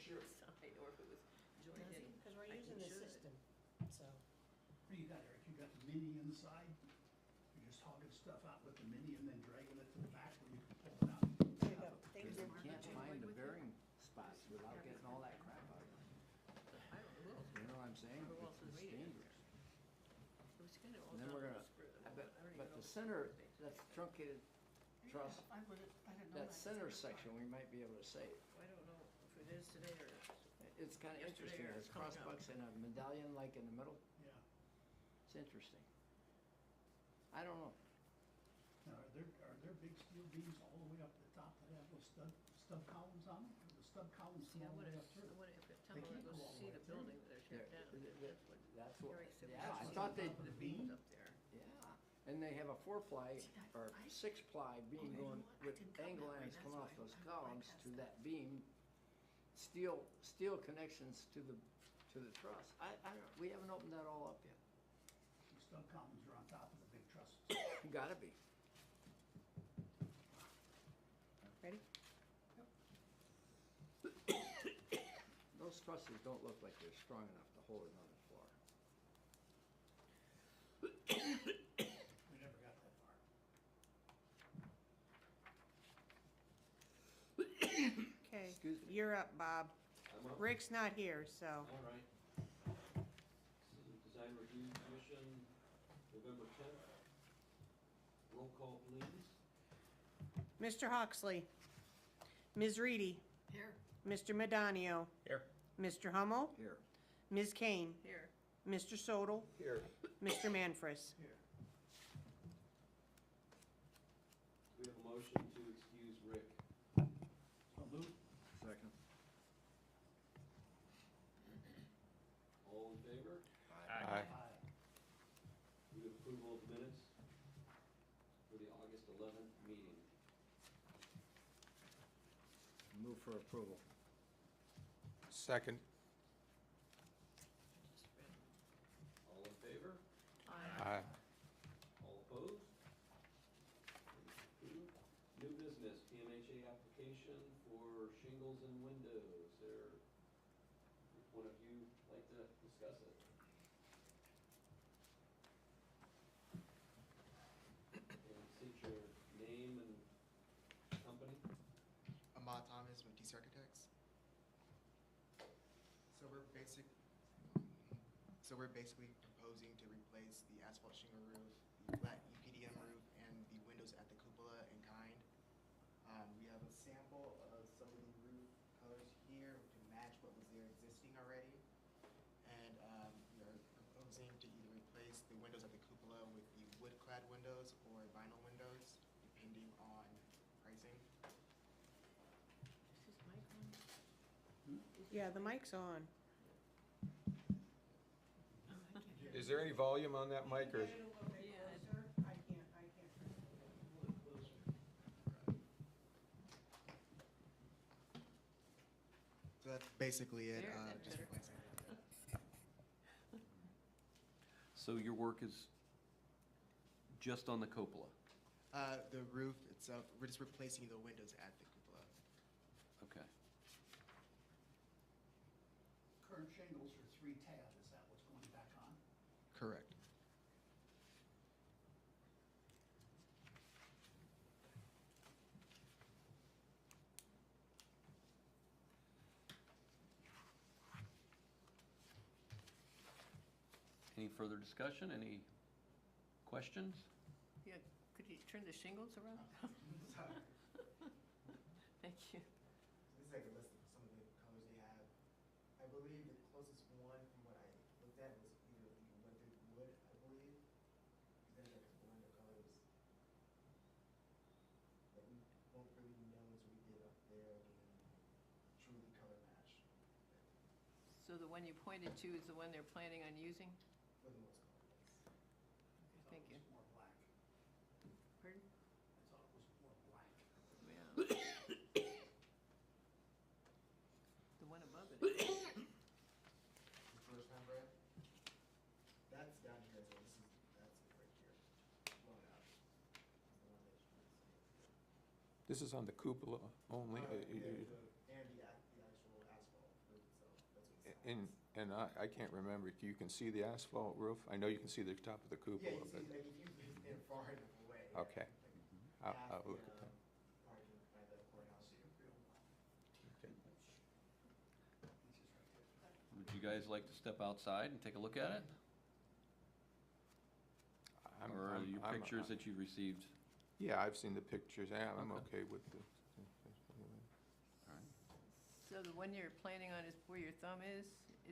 sure. side, or if it was joined in. Because we're like using it the should. system, so. What do you got, Eric? You got the mini inside? You're just hogging stuff out with the mini and then dragging it to the back where you can pull it out? There you go. Thank Because you. you can't find the bearing spots without getting all that crap out of it. I don't know who else. You know what I'm saying? Who else is It's reading it? dangerous. It was kind of all And then done we're on gonna, the screw. I bet, I don't even but know the if center, it's big. that's truncated truss, I didn't know that center section, we might be able to save. I don't know if it is today or. It's kinda Yesterday interesting, or it's coming cross up. bucks and a medallion like in the middle, Yeah. it's interesting. I don't know, Now, are there big steel beams all the way up the top that have those stub columns on them? Or the stub columns See, come I all the would've, way up through? if it They tell me can't to go go all the see way the through. building that they're There- tearing down. that's what, Eric said, yeah, I that's thought they, the the beams beam? up there. yeah, and they have a 4-ply or 6-ply beam Okay. going with didn't come angle that way, irons that's coming off why those I'm columns past to that. that beam. Steel connections to the truss. I don't, we haven't opened that all up yet. The stub columns are on top of the big trusses. Gotta be. Ready? Those trusses don't look like they're strong enough to hold it on the floor. We never got that far. Okay, Excuse me. you're up, Bob. I'm up. Rick's not here, so. All right. Design Review Commission, November 10th. Roll call, please. Mr. Hawksley. Ms. Reedy. Here, Mr. Madonio. Here. Mr. Hummel. Here, Ms. Kane. here. Mr. Sodel. Here. Mr. Manfres. Here. We have a motion to excuse Rick. So Lou, second. All in favor? Aye. aye. We have approval of minutes for the August 11th meeting. Move for approval. Second. Just read 'em. All in favor? Aye. All opposed? Approved. New business, PMHA application for shingles and windows. There, would one of you like to discuss it? And state your name and company. Ahmad Thomas with DC Architects. So we're basically proposing to replace the asphalt shingle roof, the flat EPDM roof, and the windows at the cupola in kind. We have a sample of some of the roof colors here to match what was there existing already. And we are proposing to either replace the windows at the cupola with the wood-clad windows or vinyl windows, depending on pricing. Is his mic on? Yeah, the mic's on. Is there any volume on that mic, or? I can't. So that's basically it. There, that's Just better. replacing. So your work is just on the cupola? The roof itself, we're just replacing the windows at the cupola. Okay. Current shingles are 3 tab, is that what's going back on? Correct. Any further discussion? Any questions? Yeah, could you turn the shingles around? Sorry. Thank you. So this is like a list of some of the colors they have. I believe the closest one from what I looked at was either the weathered wood, I believe. There's like a blend of colors that we won't really know until we get up there and truly color match So the one you pointed to is the one they're planning on using? for the most part. Yes. Okay, I thought thank it you. was more black. Pardon? I thought it was more black. Yeah. The one above it. The first time, Brad? That's down here, so this is, that's it right here. Blown out. That's the one that you can see. This is on the cupola only? And the actual asphalt. And I can't remember, you can see the asphalt roof? I know you can see the top of the Yeah, cupola, you but, see, like, if you live in far enough away. yeah, Okay. like I'll half look the, at that. Parking by the courthouse. Would you guys like to step outside and take a look at it? Or are your pictures that you received? Yeah, I've seen the pictures, yeah, I'm Okay. okay with the. So the one you're planning on is where your thumb is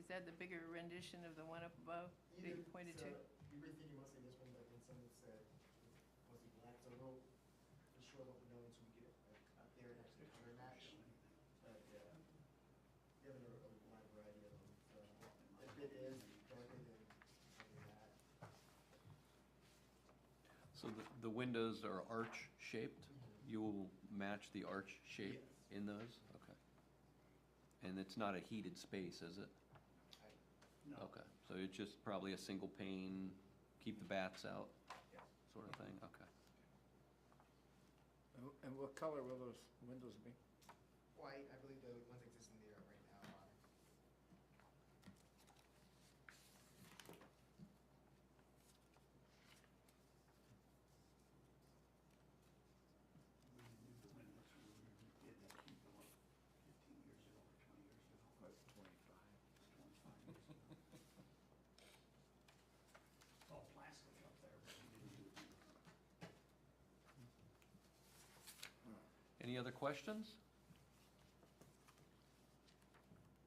that the bigger rendition of the one up above that you pointed to? You were thinking mostly this one, but then someone said it's mostly black, so we'll show up with no so we get it like, up there and actually color match. But yeah, we have a wide variety of them, so if it is darker than that. So the windows are arch shaped? You will match the arch shape Yes. in those? Okay. And it's not a heated space, is it? No. Okay, so it's just probably a single pane, keep the bats out, Yes. sort of thing, okay. And what color will those windows be? White, I believe the ones existing there right now are. We knew the windows when we did the cupola 15 years ago or 20 years ago. What, 25? 25 years ago. It's all plastic up there, but we didn't do it. Any other questions?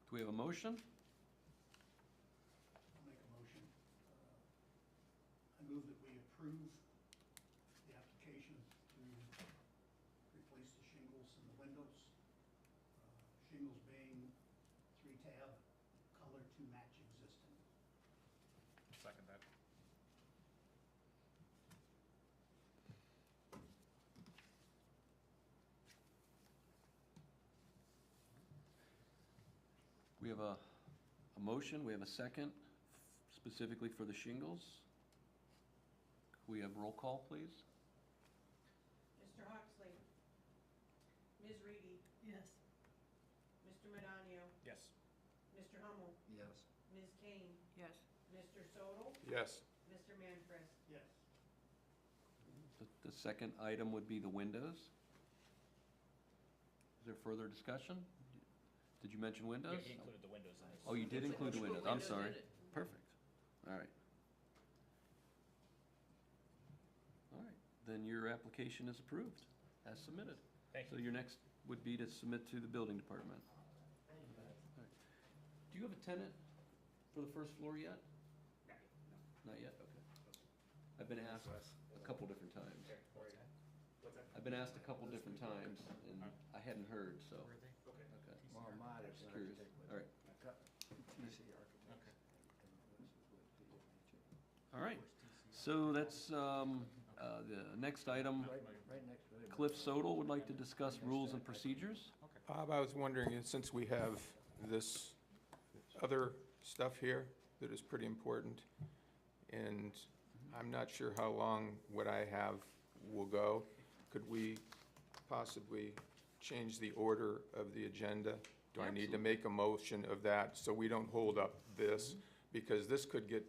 Do we have a motion? I'll make a motion. I move that we approve the application to replace the shingles in the windows. Shingles being 3-tab, color to match existing. Second that. We have a motion, we have a second, specifically for the shingles. Could we have roll call, please? Mr. Huxley. Ms. Reedy. Yes. Mr. Madonio. Yes. Mr. Hummel. Yes. Ms. Kane. Yes. Mr. Sodel. Yes, Mr. Manfred. Yes. The second item would be the windows. Is there further discussion? Did you mention windows? He included the windows in his. Oh, you did include the windows, I'm Windows sorry. in it. Perfect, all right. All right, then your application is approved, as submitted. Thank So you. your next would be to submit to the building department. Thank you, guys. All right. Do you have a tenant for the first floor yet? Not yet, okay. I've been asked a couple different times. What's that? I've been asked a couple different times, and I hadn't heard, so, Okay. okay. Well, mine is Just curious. architect. All right. TC architect. All right, so that's, the next item. Right next to it. Cliff Sodel would like to discuss rules and procedures. Bob, I was wondering, since we have this other stuff here that is pretty important, and I'm not sure how long what I have will go, could we possibly change the order of the agenda? Do I need to make a motion of that so we don't hold up this? Because this could get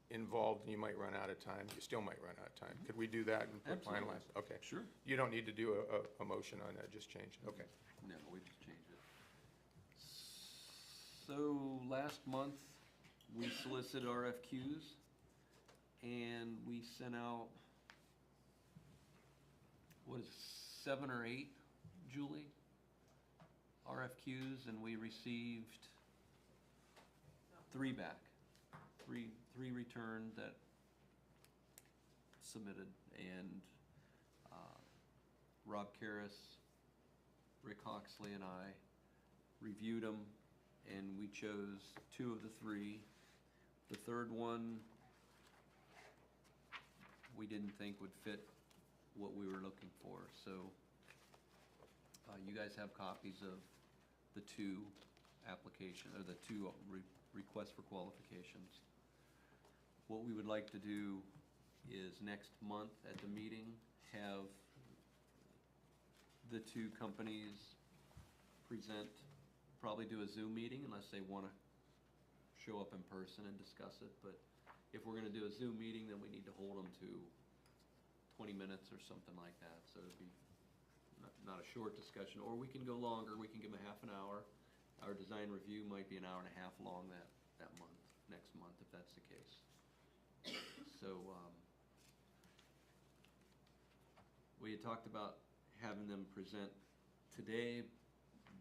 involved and you might run out of time. You still might run out of time. Could we do that and Absolutely. finalize? Okay. Sure. You don't need to do a motion on that, just change it. Okay. No, we just changed it. So last month, we solicited RFQs, and we sent out, what is it, 7 or 8, Julie? RFQs, and we received 3 back. Three returned that submitted, and Rob Karras, Rick Hawksley, and I reviewed them, and we chose 2 of the 3. The third one, we didn't think would fit what we were looking for, so you guys have copies of the 2 application, or the 2 requests for qualifications. What we would like to do is next month at the meeting, have the 2 companies present, probably do a Zoom meeting unless they want to show up in person and discuss it, but if we're gonna do a Zoom meeting, then we need to hold them to 20 minutes or something like that, so it'd be not a short discussion, or we can go longer, we can give them a half an hour. Our design review might be an hour and a half long that month, next month, if that's the case. So, we had talked about having them present today,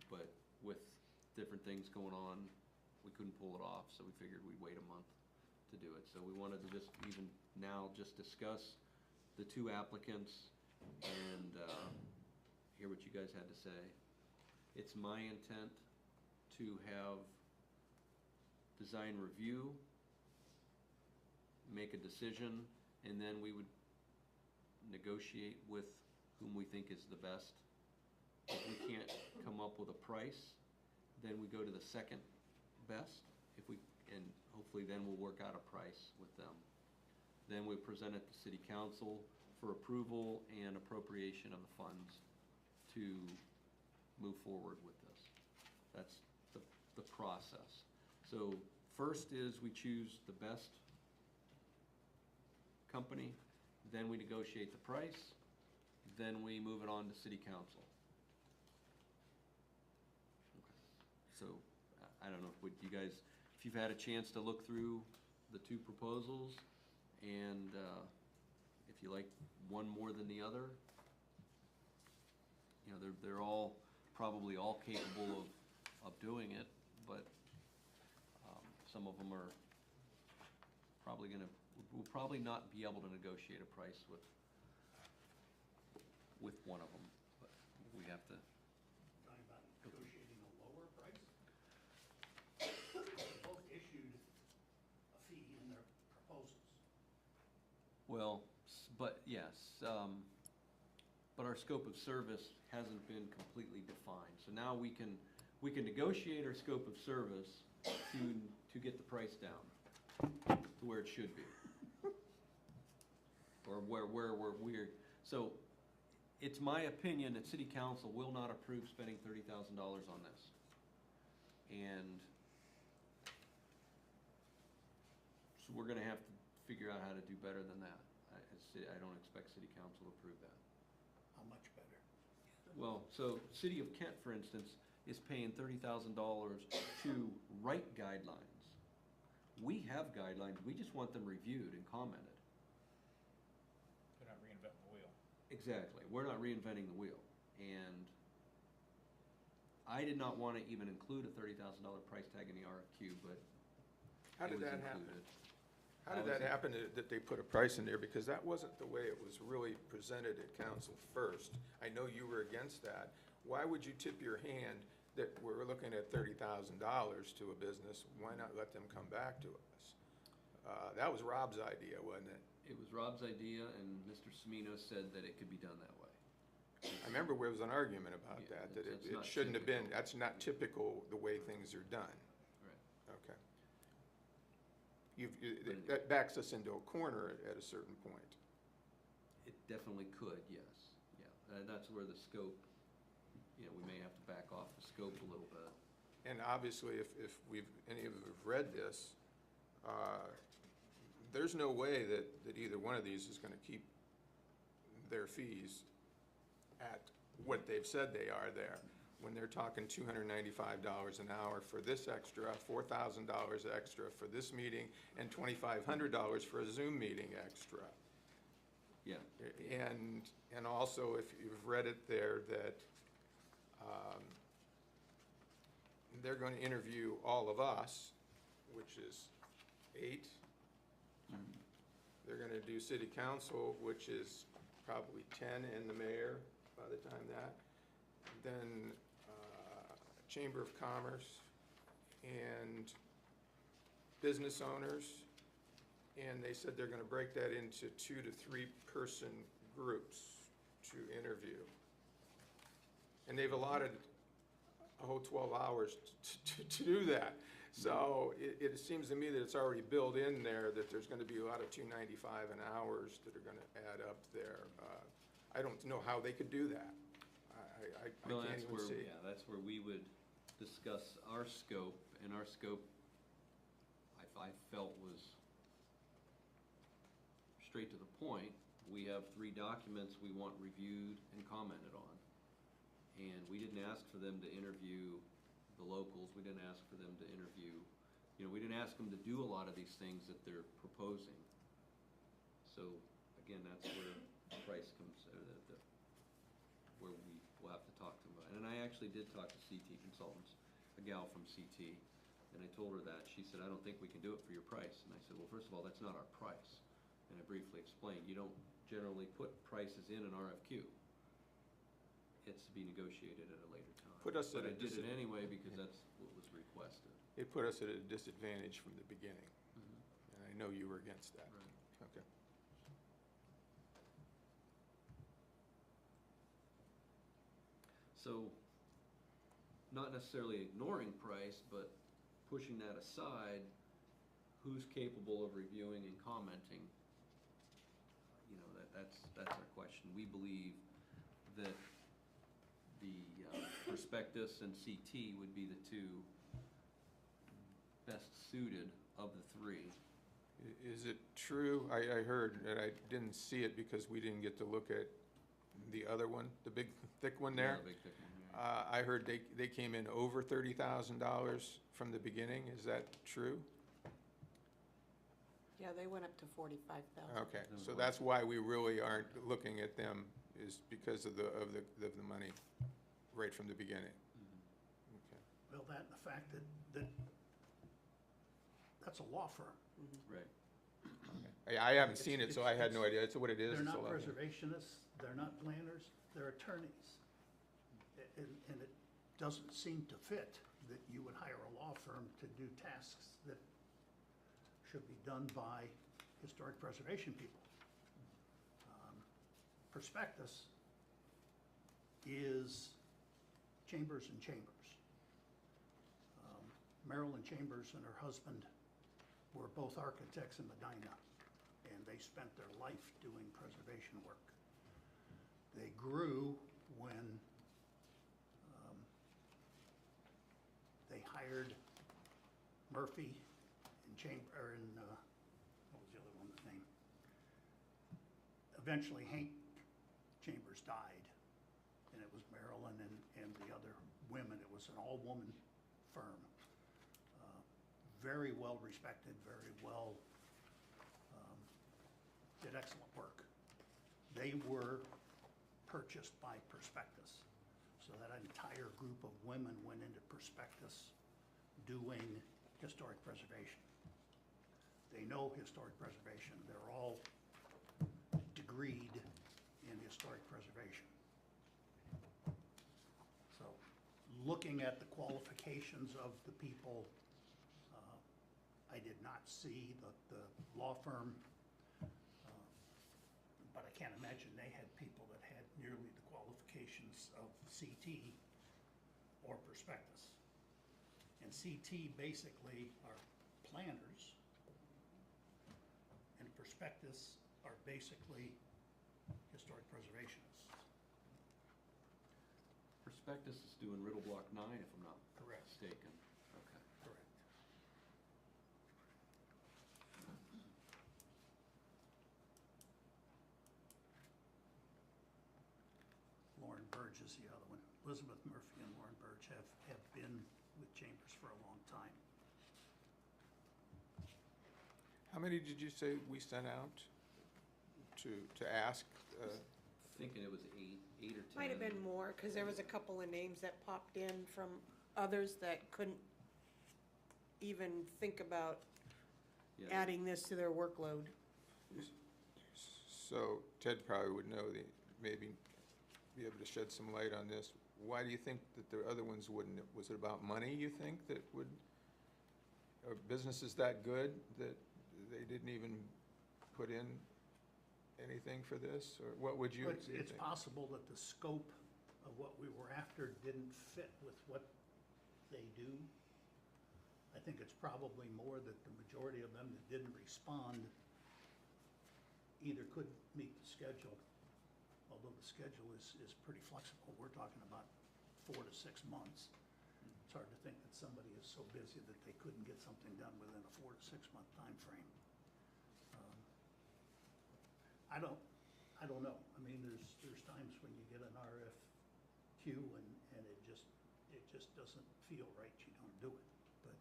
but with different things going on, we couldn't pull it off, so we figured we'd wait a month to do it. So we wanted to just even now just discuss the two applicants and hear what you guys had to say. It's my intent to have design review, make a decision, and then we would negotiate with whom we think is the best. If we can't come up with a price, then we go to the second best. And hopefully then we'll work out a price with them. Then we present it to City Council for approval and appropriation of the funds to move forward with this. That's the process. So first is we choose the best company, then we negotiate the price, then we move it on to City Council. Okay. So I don't know, if you've had a chance to look through the two proposals, and if you like one more than the other, you know, they're all probably all capable of doing it, but some of them are probably we'll probably not be able to negotiate a price with one of them, but we have to. Talking about negotiating a lower price? They both issued a fee in their proposals. Well, but yes, but our scope of service hasn't been completely defined. So now we can negotiate our scope of service to get the price down to where it should be. Or where we're, so it's my opinion that City Council will not approve spending $30,000 on this. And so we're gonna have to figure out how to do better than that. I don't expect City Council to approve that. How much better? Well, so City of Kent, for instance, is paying $30,000 to write guidelines. We have guidelines, we just want them reviewed and commented. They're not reinventing the wheel. Exactly, we're not reinventing the wheel. And I did not want to even include a $30,000 price tag in the RFQ, but How it did was that happen? included. How did that happen that they put a price in there? Because that wasn't the way it was really presented at council first. I know you were against that. Why would you tip your hand that we're looking at $30,000 to a business? Why not let them come back to us? That was Rob's idea, wasn't it? It was Rob's idea, and Mr. Semino said that it could be done that way. I remember there was an argument about Yeah, that that's it not shouldn't have been, typical. that's not typical the way things are done. Right. Okay. That backs us into a corner at a certain point. It definitely could, yes, yeah. That's where the scope, you know, we may have to back off the scope a little bit. And obviously, if any of you have read this, there's no way that either one of these is gonna keep their fees at what they've said they are there. When they're talking $295 an hour for this extra, $4,000 extra for this meeting, and $2,500 for a Zoom meeting extra. Yeah, And also, if you've read it there, that they're going to interview all of us, which is 8. They're going to do city council, which is probably 10, and the mayor by the time that. Then Chamber of Commerce and business owners. And they said they're going to break that into 2 to 3 person groups to interview. And they've allotted a whole 12 hours to do that. So it seems to me that it's already built in there that there's going to be a lot of $295 an hours that are going to add up there. I don't know how they could do that. I well, can't that's even where, see. yeah, that's where we would discuss our scope, and our scope I felt was straight to the point. We have 3 documents we want reviewed and commented on. And we didn't ask for them to interview the locals, we didn't ask for them to interview, we didn't ask them to do a lot of these things that they're proposing. So, again, that's where the price comes, where we will have to talk to them about. And I actually did talk to CT Consultants, a gal from CT, and I told her that. She said, I don't think we can do it for your price. And I said, well, first of all, that's not our price. And I briefly explained, you don't generally put prices in an RFQ. It's to be negotiated at a later time. Put us at But a I did it disadvantage. anyway because that's what was requested. It put us at a disadvantage from the beginning, Mhm. and I know you were against that. Right. Okay. So, not necessarily ignoring price, but pushing that aside, who's capable of reviewing and commenting? That's our question. We believe that the prospectus and CT would be the 2 best suited of the 3. Is it true, I heard, and I didn't see it because we didn't get to look at the other one, the big thick one there? Yeah, the big thick one, yeah. I heard they came in over $30,000 from the beginning, is that true? Yeah, they went up to 45,000. Okay, so that's why we really aren't looking at them, is because of the money right from the beginning. Mhm. Okay. Well, that and the fact that that's a law firm. Right. I haven't seen it, so I had no idea. That's what it is. They're It's a not law firm. preservationists, they're not planners, they're attorneys. And it doesn't seem to fit that you would hire a law firm to do tasks that should be done by historic preservation people. Prospectus is Chambers and Chambers. Marilyn Chambers and her husband were both architects in Medina, and they spent their life doing preservation work. They grew when they hired Murphy and what was the other one's name? Eventually Hank Chambers died, and it was Marilyn and the other women. It was an all-woman firm. Very well respected, very well, did excellent work. They were purchased by Prospectus. So that entire group of women went into Prospectus doing historic preservation. They know historic preservation. They're all degreed in historic preservation. So looking at the qualifications of the people, I did not see the law firm, but I can't imagine they had people that had nearly the qualifications of CT or Prospectus. And CT basically are planners, and Prospectus are basically historic preservationists. Prospectus is doing Riddle Block 9, if I'm not Correct. mistaken. Okay. Correct. Lauren Burge is the other one. Elizabeth Murphy and Lauren Burge have been with Chambers for a long time. How many did you say we sent out to ask? Thinking it was 8 or 10. Might have been more, because there was a couple of names that popped in from others that couldn't even think about Yeah. adding this to their workload. So Ted probably would know, maybe be able to shed some light on this. Why do you think that the other ones wouldn't? Was it about money, you think, that would, are businesses that good that they didn't even put in anything for this? Or what would you think? It's possible that the scope of what we were after didn't fit with what they do. I think it's probably more that the majority of them that didn't respond either couldn't meet the schedule, although the schedule is pretty flexible. We're talking about 4 to 6 months. It's hard to think that somebody is so busy that they couldn't get something done within a 4 to 6 month timeframe. I don't know. I mean, there's times when you get an RFQ and it just doesn't feel right, you don't do it. But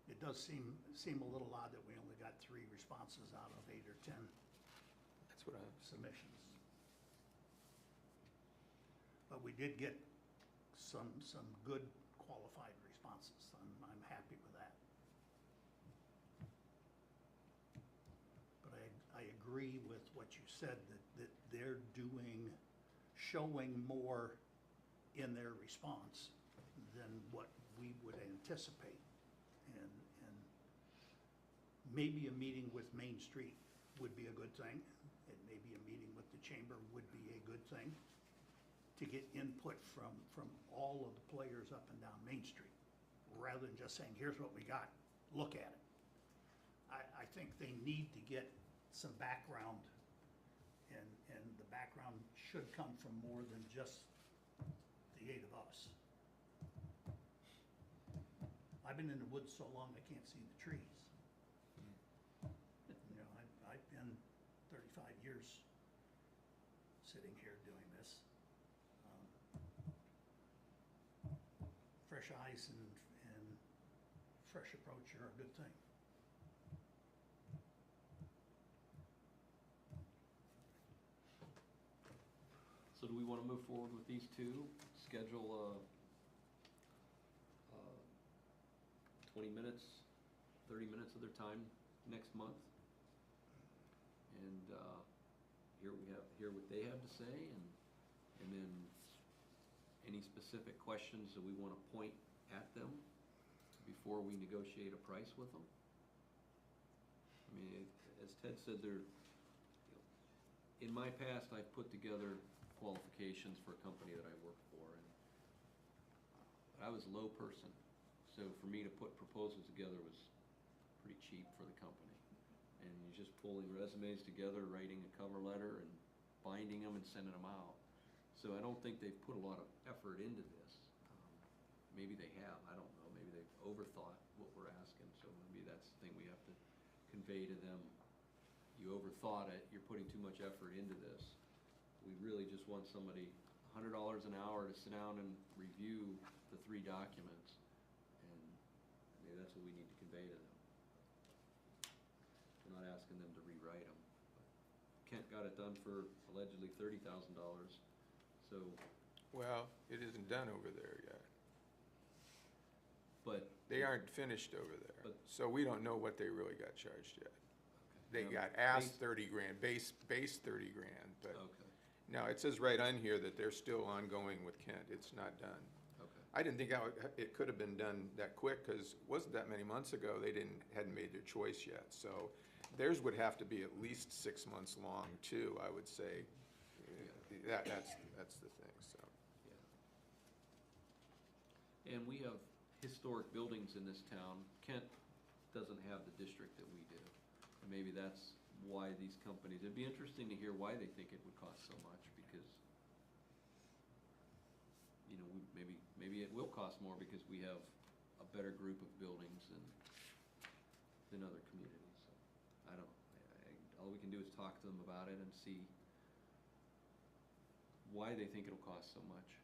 it does seem a little odd that we only got 3 responses out of 8 or 10 That's what submissions. But we did get some good qualified responses. I'm happy with that. But I agree with what you said, that they're showing more in their response than what we would anticipate. And maybe a meeting with Main Street would be a good thing, and maybe a meeting with the chamber would be a good thing, to get input from all of the players up and down Main Street, rather than just saying, here's what we got, look at it. I think they need to get some background, and the background should come from more than just the 8 of us. I've been in the woods so long I can't see the trees. You know, I've been 35 years sitting here doing this. Fresh eyes and fresh approach are a good thing. So do we want to move forward with these two? Schedule 20 minutes, 30 minutes of their time next month? And hear what they have to say, and then any specific questions that we want to point at them before we negotiate a price with them? I mean, as Ted said, in my past, I've put together qualifications for a company that I worked for, and I was a low person, so for me to put proposals together was pretty cheap for the company. And you're just pulling resumes together, writing a cover letter, and binding them and sending them out. So I don't think they've put a lot of effort into this. Maybe they have, I don't know, maybe they've overthought what we're asking, so maybe that's the thing we have to convey to them. You overthought it, you're putting too much effort into this. We really just want somebody, $100 an hour to sit down and review the 3 documents, and maybe that's what we need to convey to them. We're not asking them to rewrite them. Kent got it done for allegedly $30,000, so. Well, it isn't done over there yet. But. They aren't finished over there, But- so we don't know what they really got charged yet. They Okay. got asked 30 grand, base 30 grand, but Okay, no, it says right on here that they're still ongoing with Kent. It's not done. okay. I didn't think it could have been done that quick, because it wasn't that many months ago, they hadn't made their choice yet. So theirs would have to be at least 6 months long too, I would say. That's the thing, so. Yeah. And we have historic buildings in this town. Kent doesn't have the district that we do. And maybe that's why these companies, it'd be interesting to hear why they think it would cost so much, because, you know, maybe it will cost more because we have a better group of buildings than other communities. So, I don't know. All we can do is talk to them about it and see why they think it'll cost so much,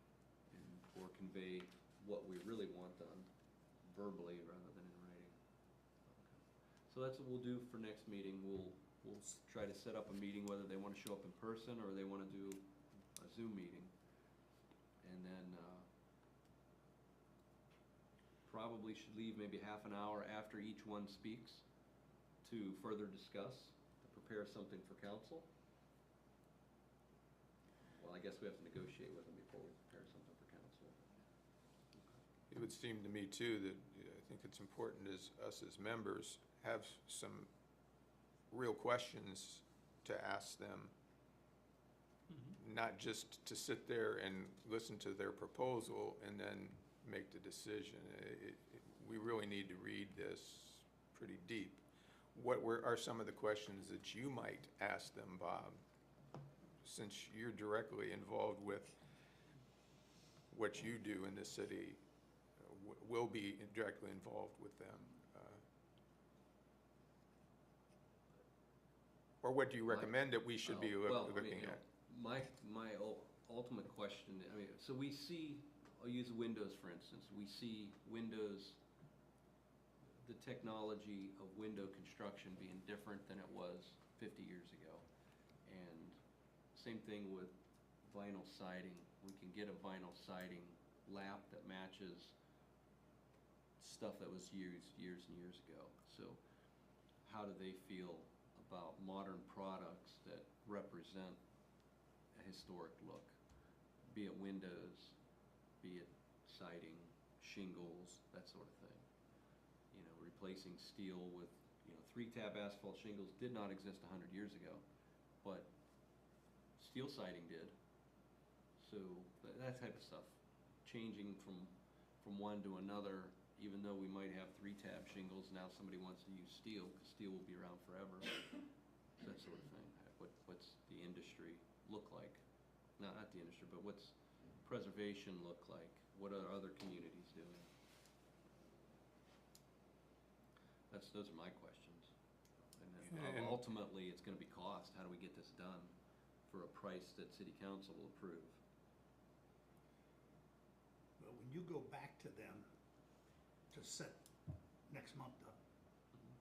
or convey what we really want done verbally rather than in writing. Okay. So that's what we'll do for next meeting. We'll try to set up a meeting, whether they want to show up in person or they want to do a Zoom meeting. And then probably should leave maybe half an hour after each one speaks to further discuss, to prepare something for council. Well, I guess we have to negotiate with them before we prepare something for council. It would seem to me too that I think it's important as us as members have some real questions to ask them, not just to sit there and listen to their proposal and then make the decision. We really need to read this pretty deep. What are some of the questions that you might ask them, Bob, since you're directly involved with what you do in the city will be directly involved with them. Or what do you recommend that we should be Well, I mean, looking you know, at? my ultimate question, I mean, so we see, I'll use Windows for instance, we see Windows, the technology of window construction being different than it was 50 years ago. And same thing with vinyl siding. We can get a vinyl siding lap that matches stuff that was used years and years ago. So how do they feel about modern products that represent a historic look? Be it windows, be it siding, shingles, that sort of thing. You know, replacing steel with, you know, 3-tab asphalt shingles did not exist 100 years ago, but steel siding did. So that type of stuff, changing from one to another, even though we might have 3-tab shingles, now somebody wants to use steel, because steel will be around forever. That sort of thing. What's the industry look like? No, not the industry, but what's preservation look like? What are other communities doing? Those are my questions. And then ultimately, it's gonna be cost. How do we get this done for a price that city council will approve? Well, when you go back to them to set next month up,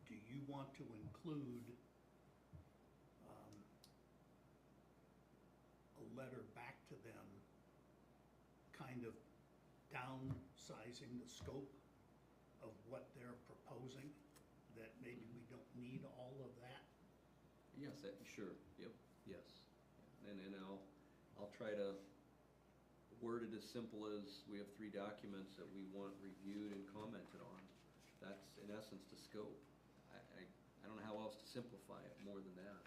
do you want to include a letter back to them, kind of downsizing the scope of what they're proposing, that maybe we don't need all of that? Yes, sure, yep, yes. And I'll try to word it as simple as, we have 3 documents that we want reviewed and commented on. That's in essence the scope. I don't know how else to simplify it more than that.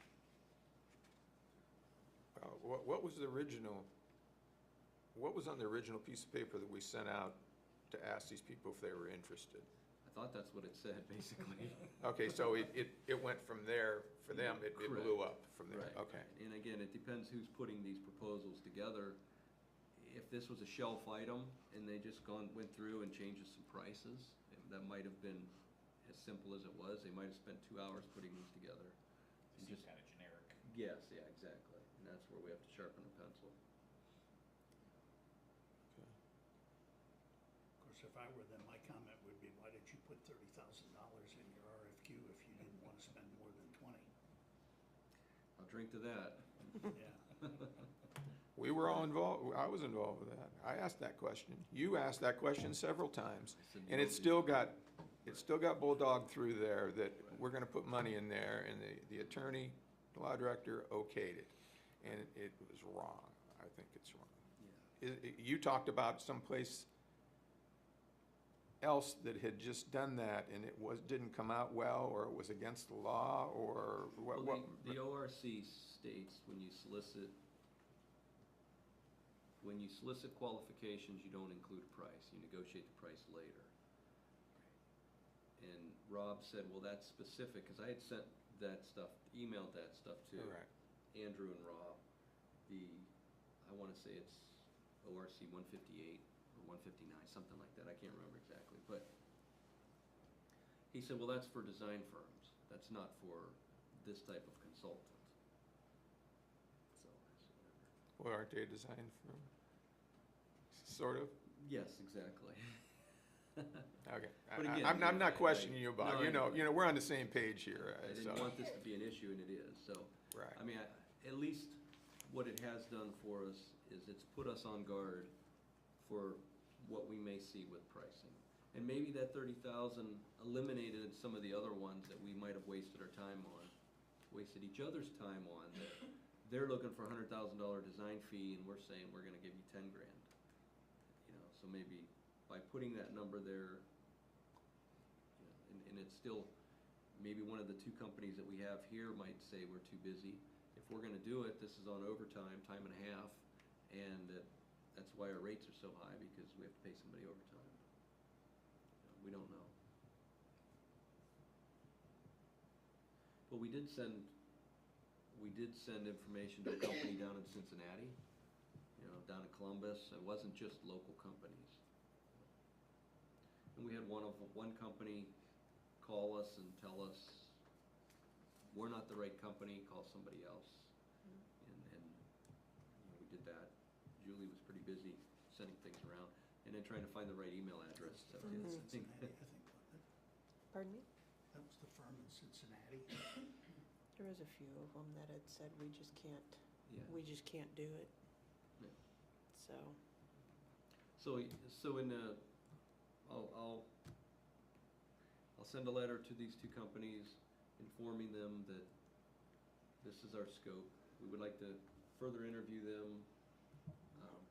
What was the original, what was on the original piece of paper that we sent out to ask these people if they were interested? I thought that's what it said, basically. Okay, so it went from there, for them, it blew up from there, Right. okay. And again, it depends who's putting these proposals together. If this was a shelf item and they just went through and changed some prices, that might have been as simple as it was. They might have spent 2 hours putting these together. And Seems kind of generic. Yes, yeah, exactly. And that's where we have to sharpen the pencil. Of course, if I were them, my comment would be, why did you put $30,000 in your RFQ if you didn't want to spend more than 20? I'll drink to that. Yeah. We were all involved, I was involved with that. I asked that question. You asked that question several times. I said And no it still got bulldogged through there that we're gonna put money in there, and the attorney, the law director okayed it. And it was wrong. I think it's wrong. Yeah. You talked about someplace else that had just done that, and it didn't come out well, or it was against the law, or what? Well, the ORC states when you solicit qualifications, you don't include a price. You negotiate the price later. And Rob said, well, that's specific, because I had sent that stuff, emailed that stuff to Correct. Andrew and Rob. I want to say it's ORC 158 or 159, something like that. I can't remember exactly. But he said, well, that's for design firms. That's not for this type of consultant. So I said, whatever. Well, aren't they a design firm? Sort of? Yes, exactly. Okay. But again, I'm not questioning you about, no, you know, we're on the same page here, I so. didn't want this to be an issue, and it is, so. Right. I mean, at least what it has done for us is it's put us on guard for what we may see with pricing. And maybe that 30,000 eliminated some of the other ones that we might have wasted our time on, wasted each other's time on. They're looking for a $100,000 design fee, and we're saying we're gonna give you 10 grand. You know, so maybe by putting that number there, you know, and it's still, maybe one of the 2 companies that we have here might say we're too busy. If we're gonna do it, this is on overtime, time and a half, and that's why our rates are so high, because we have to pay somebody overtime. You know, we don't know. But we did send information to a company down in Cincinnati, you know, down in Columbus. It wasn't just local companies. And we had one company call us and tell us, we're not the right company, call somebody else. And we did that. Julie was pretty busy sending things around, and then trying to find the right email address. That was in I think Cincinnati, I think, wasn't it? Pardon me? That was the firm in Cincinnati. There was a few of them that had said, we just can't do it. Yeah. So, So in the, I'll send a letter to these two companies informing them that this is our scope. We would like to further interview them,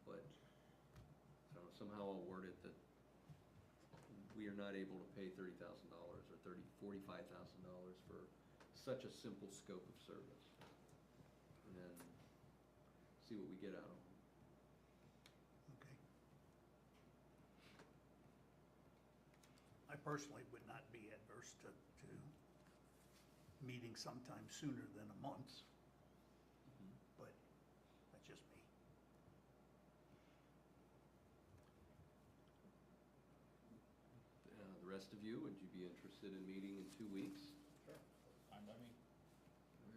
but I don't know, somehow I'll word it that we are not able to pay $30,000 or $45,000 for such a simple scope of service. And then see what we get out of them. Okay. I personally would not be adverse to meeting sometime sooner than a month, but that's just me. The rest of you, would you be interested in meeting in 2 weeks? Sure. Fine by me.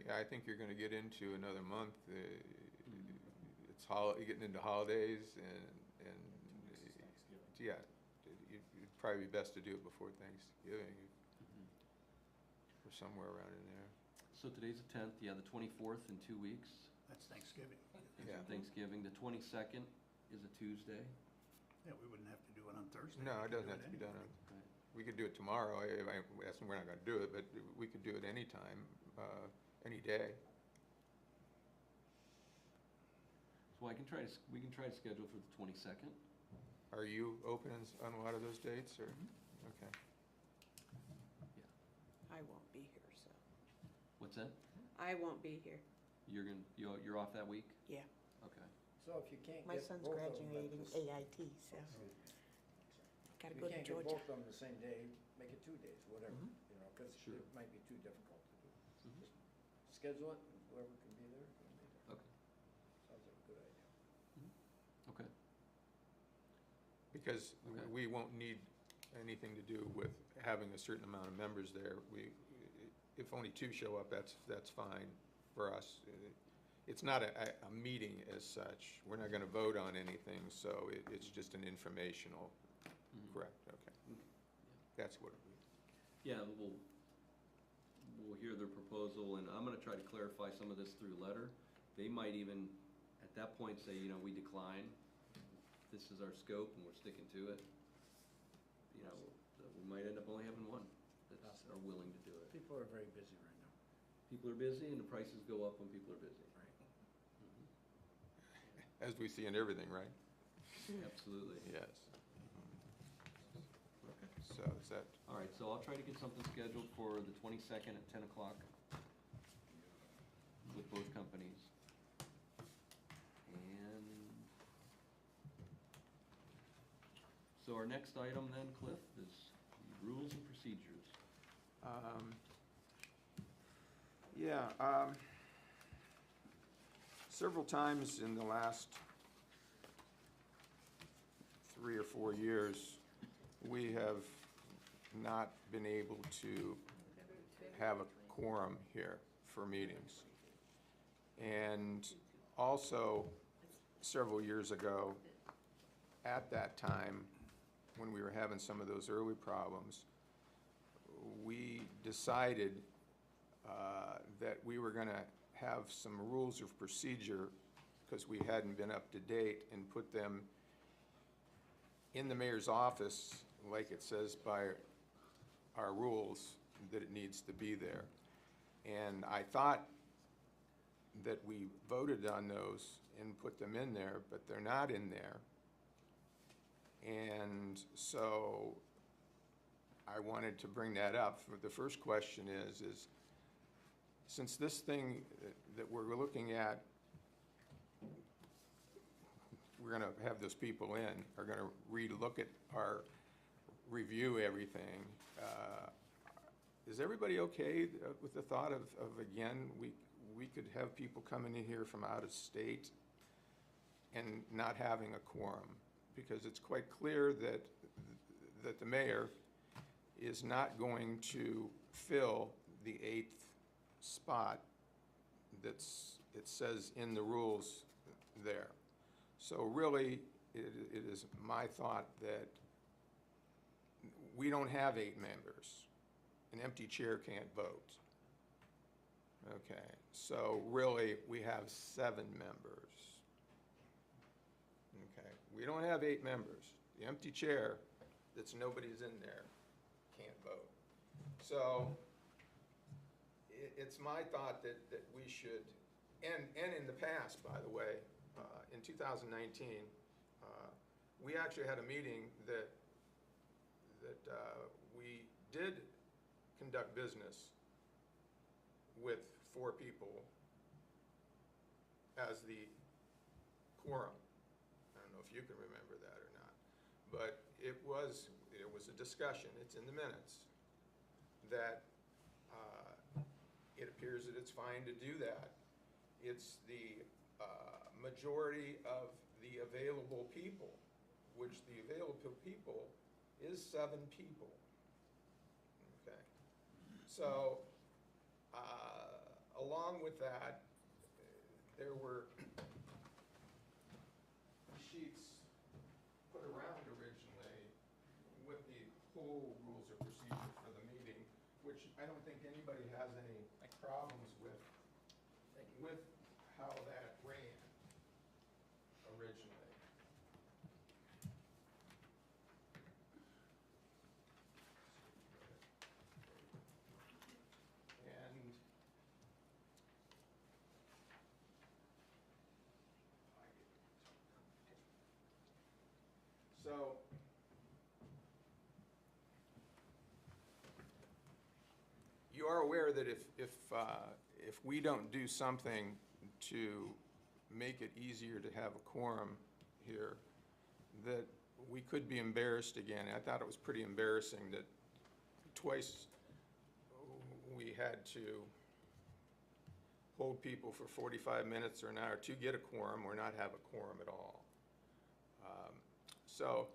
Yeah, I think you're gonna get into another month. It's getting into holidays and, This is Thanksgiving. yeah, it'd probably be best to do it before Thanksgiving, or somewhere around in there. So today's the 10th, yeah, the 24th in 2 weeks. That's Thanksgiving. Yeah. Thanksgiving, the 22nd is a Tuesday. Yeah, we wouldn't have to do it on Thursday. No, We it could doesn't do have to be done anyway. on, we could do it tomorrow. We're not gonna do it, but we could do it anytime, any day. So we can try to schedule for the 22nd. Are you open on a lot of those dates, or? Okay. I won't be here, so. What's that? I won't be here. You're off that week? Yeah. Okay. So if you can't My get son's both of them at graduating the AIT, so gotta If go you to can't get Georgia. both of them the same day, make it 2 days, whatever, because Sure. it might be too difficult to do. Mhm. Just schedule it, and whoever can be there, can be there. Okay. Sounds like a good idea. Okay. Because Okay. we won't need anything to do with having a certain amount of members there. If only 2 show up, that's fine for us. It's not a meeting as such. We're not gonna vote on anything, so it's just an informational, Mhm. correct, okay. That's what it would. Yeah, we'll hear their proposal, and I'm gonna try to clarify some of this through letter. They might even, at that point, say, we decline. This is our scope, and we're sticking to it. We might end up only having one that are willing to do it. People are very busy right now. People are busy, and the prices go up when people are busy. As we see in everything, right? Absolutely. Yes. So is that, All right, so I'll try to get something scheduled for the 22nd at 10 o'clock with both companies. And so our next item then, Cliff, is rules and procedures. yeah, several times in the last 3 or 4 years, we have not been able to have a quorum here for meetings. And also, several years ago, at that time, when we were having some of those early problems, we decided that we were gonna have some rules of procedure, because we hadn't been up to date, and put them in the mayor's office, like it says by our rules, that it needs to be there. And I thought that we voted on those and put them in there, but they're not in there. And so I wanted to bring that up. The first question is since this thing that we're looking at, we're gonna have those people in, are gonna re-look at our, review everything. Is everybody okay with the thought of again, we could have people coming in here from out of state and not having a quorum, because it's quite clear that the mayor is not going to fill the 8th spot it says in the rules there. So really, it is my thought that we don't have 8 members. An empty chair can't vote. Okay, so really, we have 7 members. Okay, we don't have 8 members. The empty chair, that's nobody's in there, can't vote. So it's my thought that we should, and in the past, by the way, in 2019, we actually had a meeting that we did conduct business with 4 people as the quorum. I don't know if you can remember that or not, but it was a discussion, it's in the minutes, that it appears that it's fine to do that. It's the majority of the available people, which the available people is 7 people. Okay, so along with that, there were sheets put around originally with the whole rules of procedure for the meeting, which I don't think anybody has any problems with how that ran originally. And so you are aware that if we don't do something to make it easier to have a quorum here, that we could be embarrassed again. I thought it was pretty embarrassing that twice we had to hold people for 45 minutes or an hour to get a quorum or not have a quorum at all. So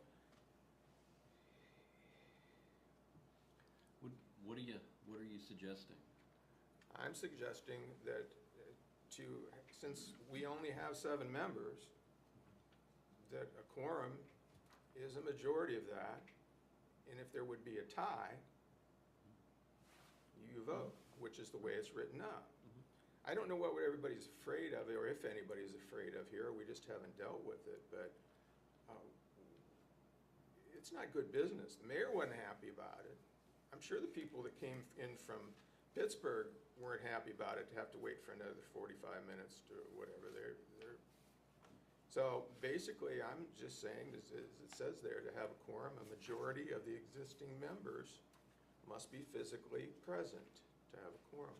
What are you suggesting? I'm suggesting that since we only have 7 members, that a quorum is a majority of that, and if there would be a tie, you vote, which is the way it's written up. I don't know what everybody's afraid of, or if anybody's afraid of here, we just haven't dealt with it, but it's not good business. The mayor wasn't happy about it. I'm sure the people that came in from Pittsburgh weren't happy about it, to have to wait for another 45 minutes to whatever. So basically, I'm just saying, as it says there, to have a quorum, a majority of the existing members must be physically present to have a quorum,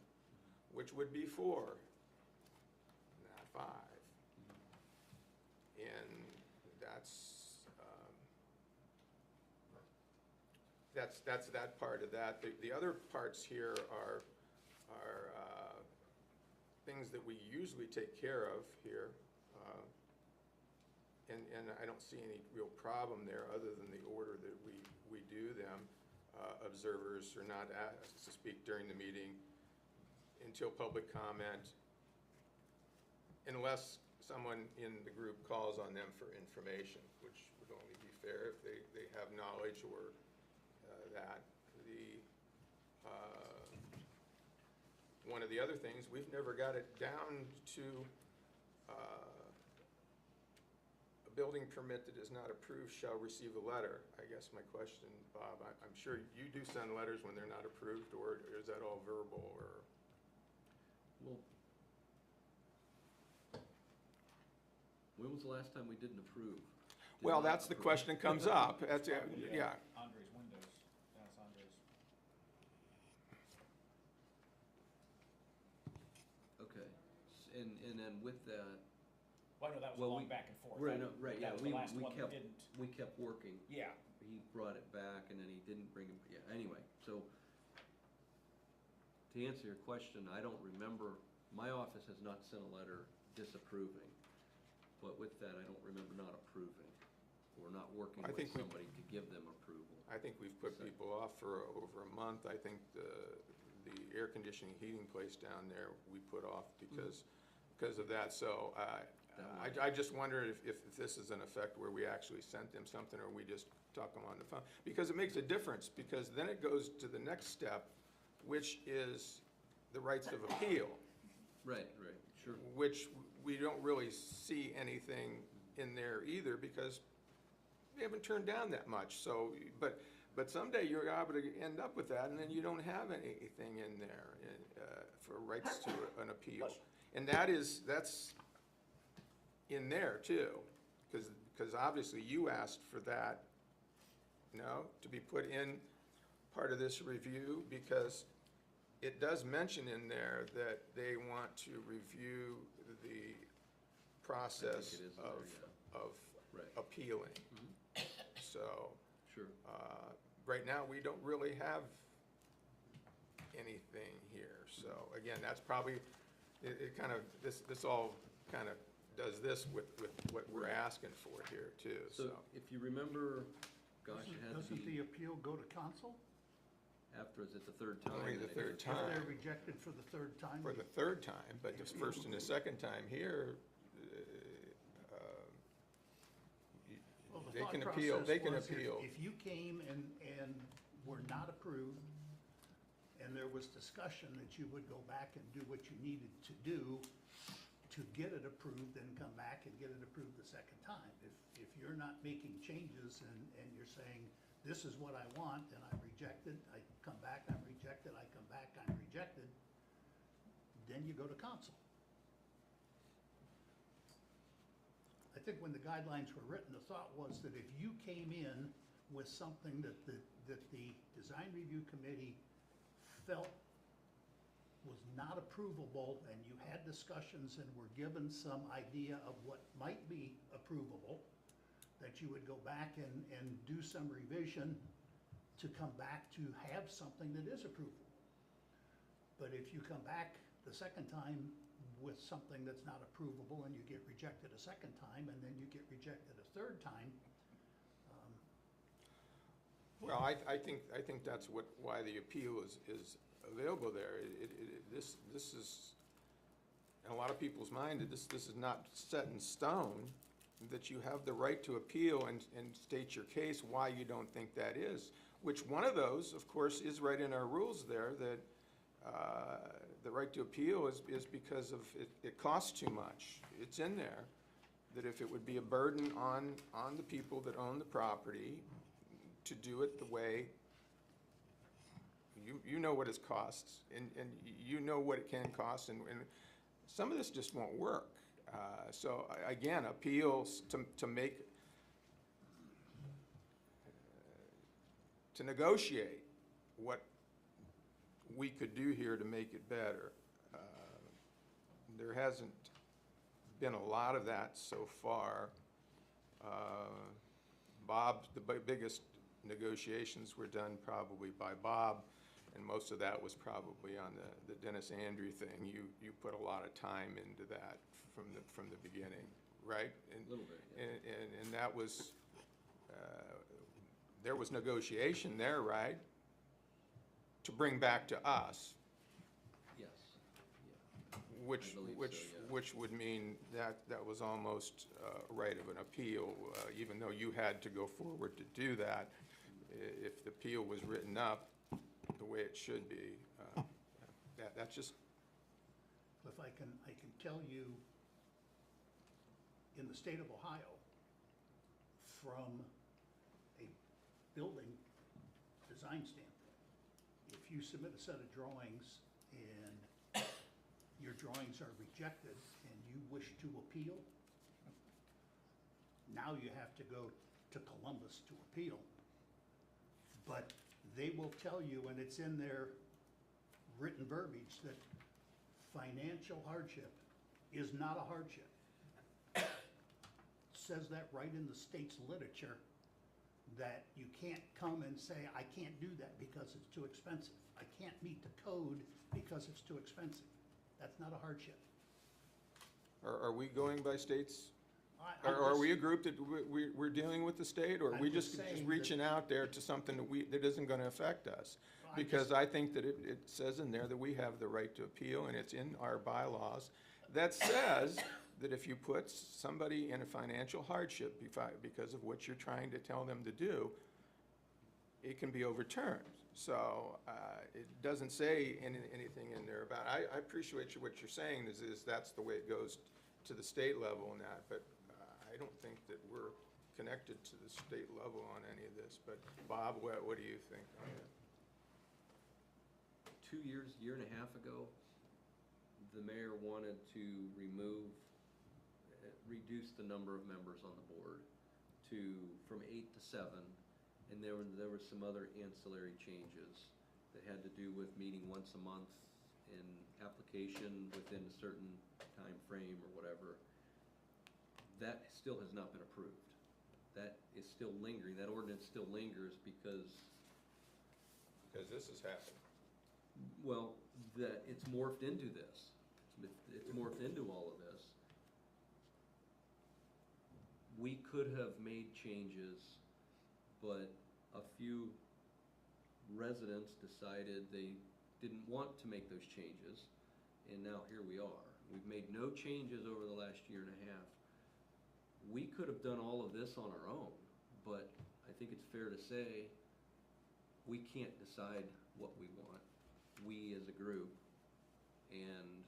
which would be 4, not 5. And that's that part of that. The other parts here are things that we usually take care of here, and I don't see any real problem there other than the order that we do them. Observers are not asked to speak during the meeting until public comment, unless someone in the group calls on them for information, which would only be fair if they have knowledge or that. One of the other things, we've never got it down to a building permit that is not approved shall receive a letter. I guess my question, Bob, I'm sure you do send letters when they're not approved, or is that all verbal, or? Well, when was the last time we didn't approve? Well, that's the question that comes up. That's, yeah. Andre's Windows, Dennis Andre's. Okay, and then with that, Well, I know that was Well, long we- back and forth. right, That- no, right, yeah, That was the last we one kept, that didn't. we kept working. Yeah, He brought it back and then he didn't bring it, yeah, anyway, so to answer your question, I don't remember, my office has not sent a letter disapproving. But with that, I don't remember not approving, or not working I with think we- somebody to give them approval. I think we've put people off for over a month. I think the air conditioning heating place down there, we put off because of that. So I just wondered if this is an effect where we actually sent them something, or we just talk them on the phone. Because it makes a difference, because then it goes to the next step, which is the rights of appeal, Right, sure. which we don't really see anything in there either, because we haven't turned down that much. So, but someday you're able to end up with that, and then you don't have anything in there for rights to an appeal. And that's in there too, because obviously you asked for that, to be put in part of this review, because it does mention in there that they want to review the process it is in there, of Right. appealing. Mhm. So, Sure. right now, we don't really have anything here. So again, that's probably, it kind of, this all kind of does this with what we're asking for here too, So so. if you remember, gosh, it had to Doesn't be the appeal go to council? after, is it the third time? Only the that it third goes- time. If they're rejected for the third time? For the third time, but the first and the second time here, Well, the they thought can appeal, process they can was appeal. If you came and were not approved, and there was discussion that you would go back and do what you needed to do to get it approved, then come back and get it approved the second time. If you're not making changes and you're saying, this is what I want, and I'm rejected, I come back, I'm rejected, I come back, I'm rejected, then you go to council. I think when the guidelines were written, the thought was that if you came in with something that the design review committee felt was not approvable, and you had discussions and were given some idea of what might be approvable, that you would go back and do some revision to come back to have something that is approvable. But if you come back the second time with something that's not approvable, and you get rejected a second time, and then you get rejected a third time. Well, I think that's why the appeal is available there. This is, in a lot of people's mind, this is not set in stone, that you have the right to appeal and state your case why you don't think that is. Which one of those, of course, is right in our rules there, that the right to appeal is because of, it costs too much. It's in there, that if it would be a burden on the people that own the property to do it the way, you know what it costs, and you know what it can cost, and some of this just won't work. So again, appeals to make, to negotiate what we could do here to make it better. There hasn't been a lot of that so far. Bob, the biggest negotiations were done probably by Bob, and most of that was probably on the Dennis Andrew thing. You put a lot of time into that from the beginning, right? A little bit, yeah. And that was, there was negotiation there, right? To bring back to us, Yes, yeah. which, I believe so, which, yeah. which would mean that was almost a right of an appeal, even though you had to go forward to do that. If the appeal was written up the way it should be, that's just, If I can tell you, in the state of Ohio, from a building design standpoint, if you submit a set of drawings and your drawings are rejected and you wish to appeal, now you have to go to Columbus to appeal. But they will tell you, and it's in their written verbiage, that financial hardship is not a hardship. Says that right in the state's literature, that you can't come and say, I can't do that because it's too expensive. I can't meet the code because it's too expensive. That's not a hardship. are we going by states? Are we a group that we're dealing with the state, or are we I'm just just saying that- reaching out there to something that isn't gonna affect us? I'm Because just- I think that it says in there that we have the right to appeal, and it's in our bylaws, that says that if you put somebody in a financial hardship because of what you're trying to tell them to do, it can be overturned. So, it doesn't say anything in there about, I appreciate what you're saying, is that's the way it goes to the state level and that, but I don't think that we're connected to the state level on any of this. But Bob, what do you think on that? 2 years, year and a half ago, the mayor wanted to reduce the number of members on the board from 8 to 7, and there were some other ancillary changes that had to do with meeting once a month and application within a certain time frame or whatever. That still has not been approved. That is still lingering. That ordinance still lingers because This has happened. well, that it's morphed into this. It's morphed into all of this. We could have made changes, but a few residents decided they didn't want to make those changes, and now here we are. We've made no changes over the last year and a half. We could have done all of this on our own, but I think it's fair to say we can't decide what we want, we as a group, and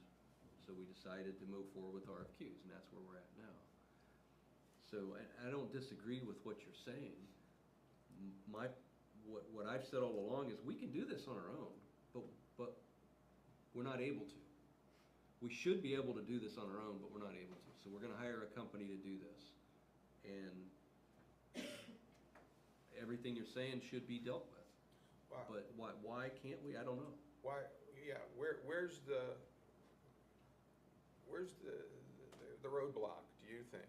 so we decided to move forward with RFQs, and that's where we're at now. So I don't disagree with what you're saying. What I've said all along is we can do this on our own, but we're not able to. We should be able to do this on our own, but we're not able to. So we're gonna hire a company to do this. And everything you're saying should be dealt with. Wow. But why can't we? I don't know. Why, yeah, where's the roadblock, do you think?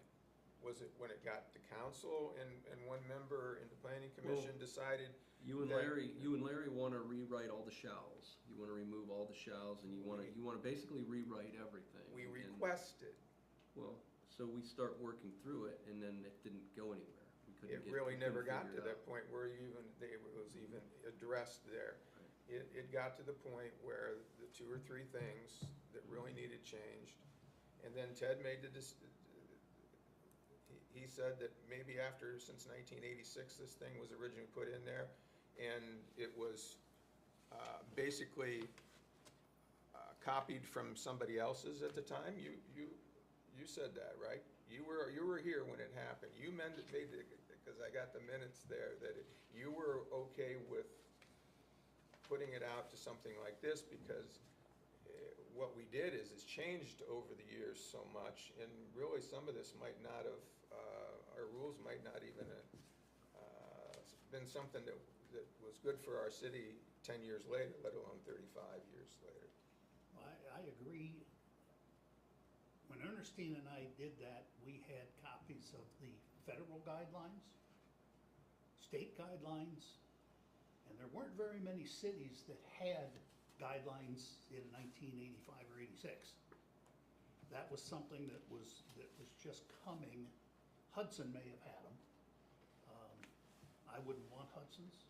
Was it when it got to council and one member in the planning commission decided? You and that- Larry wanna rewrite all the shalls. You wanna remove all the shalls, and you wanna basically rewrite everything. We And- requested. Well, so we start working through it, and then it didn't go anywhere. It really never got to that point where it was even addressed there. It got to the point where the 2 or 3 things that really needed changed, and then Ted made he said that maybe since 1986, this thing was originally put in there, and it was basically copied from somebody else's at the time. You said that, right? You were here when it happened. You because I got the minutes there, that you were okay with putting it out to something like this, because what we did is it's changed over the years so much, and really some of this might not have, our rules might not even have been something that was good for our city 10 years later, let alone 35 years later. I agree. When Ernestine and I did that, we had copies of the federal guidelines, state guidelines, and there weren't very many cities that had guidelines in 1985 or 86. That was something that was just coming. Hudson may have had them. I wouldn't want Hudson's.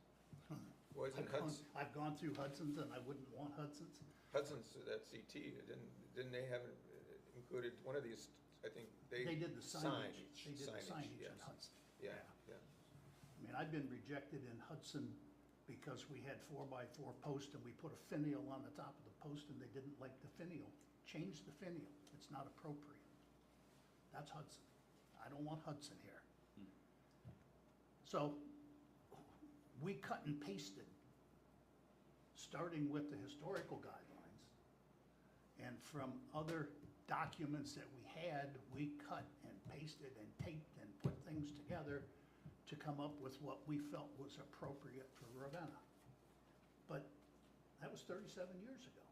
I've gone through Hudson's and I wouldn't want Hudson's. Hudson's at CT, didn't they have included one of these, I think They did the signage. They did the signage in yes. Hudson. Yeah. I mean, I've been rejected in Hudson because we had 4x4 posts and we put a finial on the top of the post and they didn't like the finial. Change the finial. It's not appropriate. That's Hudson. I don't want Hudson here. So we cut and pasted, starting with the historical guidelines. And from other documents that we had, we cut and pasted and taped and put things together to come up with what we felt was appropriate for Ravenna. But that was 37 years ago.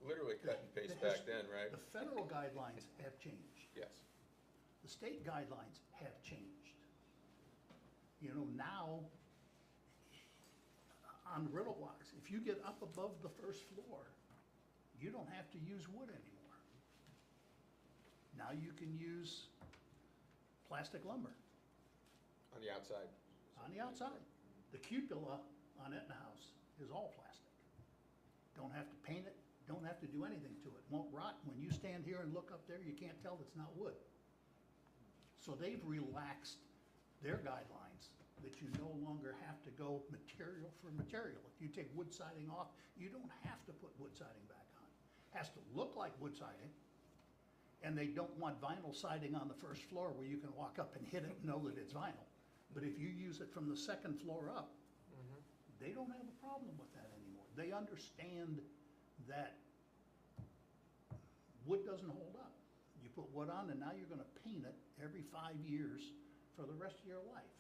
Literally cut and paste back then, right? The federal guidelines have changed. Yes. The state guidelines have changed. You know, now, on riddle blocks, if you get up above the first floor, you don't have to use wood anymore. Now you can use plastic lumber On the outside? on the outside. The cupola on Etna House is all plastic. Don't have to paint it, don't have to do anything to it, won't rot. When you stand here and look up there, you can't tell it's not wood. So they've relaxed their guidelines that you no longer have to go material for material. If you take wood siding off, you don't have to put wood siding back on. Has to look like wood siding, and they don't want vinyl siding on the first floor where you can walk up and hit it and know that it's vinyl. But if you use it from the second floor up, they don't have a problem with that anymore. They understand that wood doesn't hold up. You put wood on and now you're gonna paint it every 5 years for the rest of your life.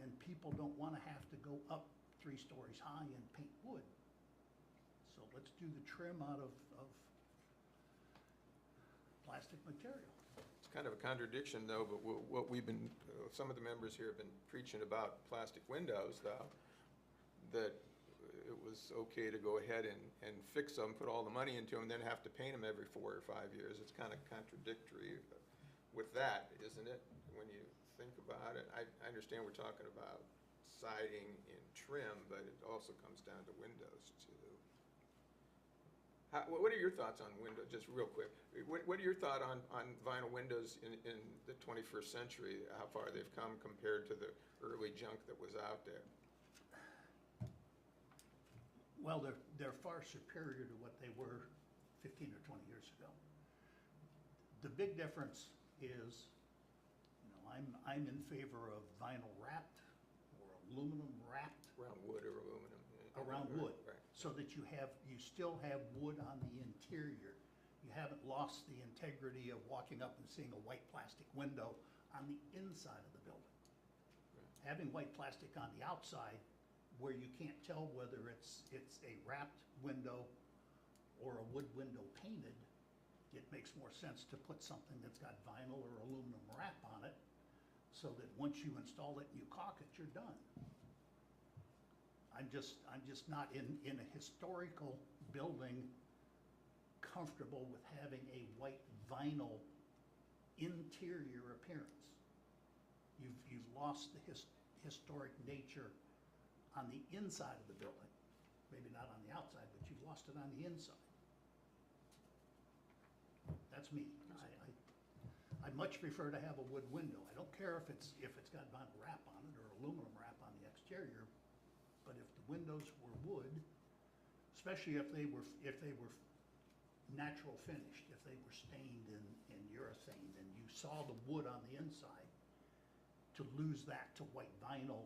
And people don't wanna have to go up 3 stories high and paint wood. So let's do the trim out of plastic material. It's kind of a contradiction though, but what we've been, some of the members here have been preaching about plastic windows though, that it was okay to go ahead and fix them, put all the money into them, then have to paint them every 4 or 5 years. It's kind of contradictory with that, isn't it, when you think about it? I understand we're talking about siding and trim, but it also comes down to windows too. What are your thoughts on windows, just real quick? What are your thoughts on vinyl windows in the 21st century, how far they've come compared to the early junk that was out there? Well, they're far superior to what they were 15 or 20 years ago. The big difference is, you know, I'm in favor of vinyl wrapped or aluminum wrapped Around wood or aluminum? around wood, Right. so that you still have wood on the interior. You haven't lost the integrity of walking up and seeing a white plastic window on the inside of the building. Right. Having white plastic on the outside where you can't tell whether it's a wrapped window or a wood window painted, it makes more sense to put something that's got vinyl or aluminum wrap on it, so that once you install it and you caulk it, you're done. I'm just not in a historical building comfortable with having a white vinyl interior appearance. You've lost the historic nature on the inside of the building. Maybe not on the outside, but you've lost it on the inside. That's me. I'd much prefer to have a wood window. I don't care if it's got vinyl wrap on it or aluminum wrap on the exterior, but if the windows were wood, especially if they were natural finished, if they were stained in urethane and you saw the wood on the inside, to lose that to white vinyl,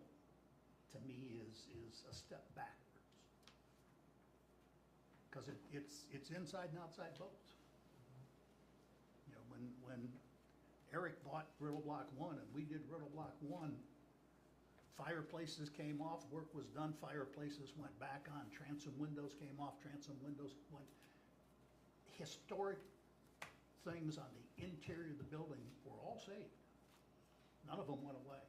to me, is a step backwards. Because it's inside and outside both. You know, when Eric bought Riddle Block 1 and we did Riddle Block 1, fireplaces came off, work was done, fireplaces went back on, transom windows came off, transom windows went. Historic things on the interior of the building were all saved. None of them went away.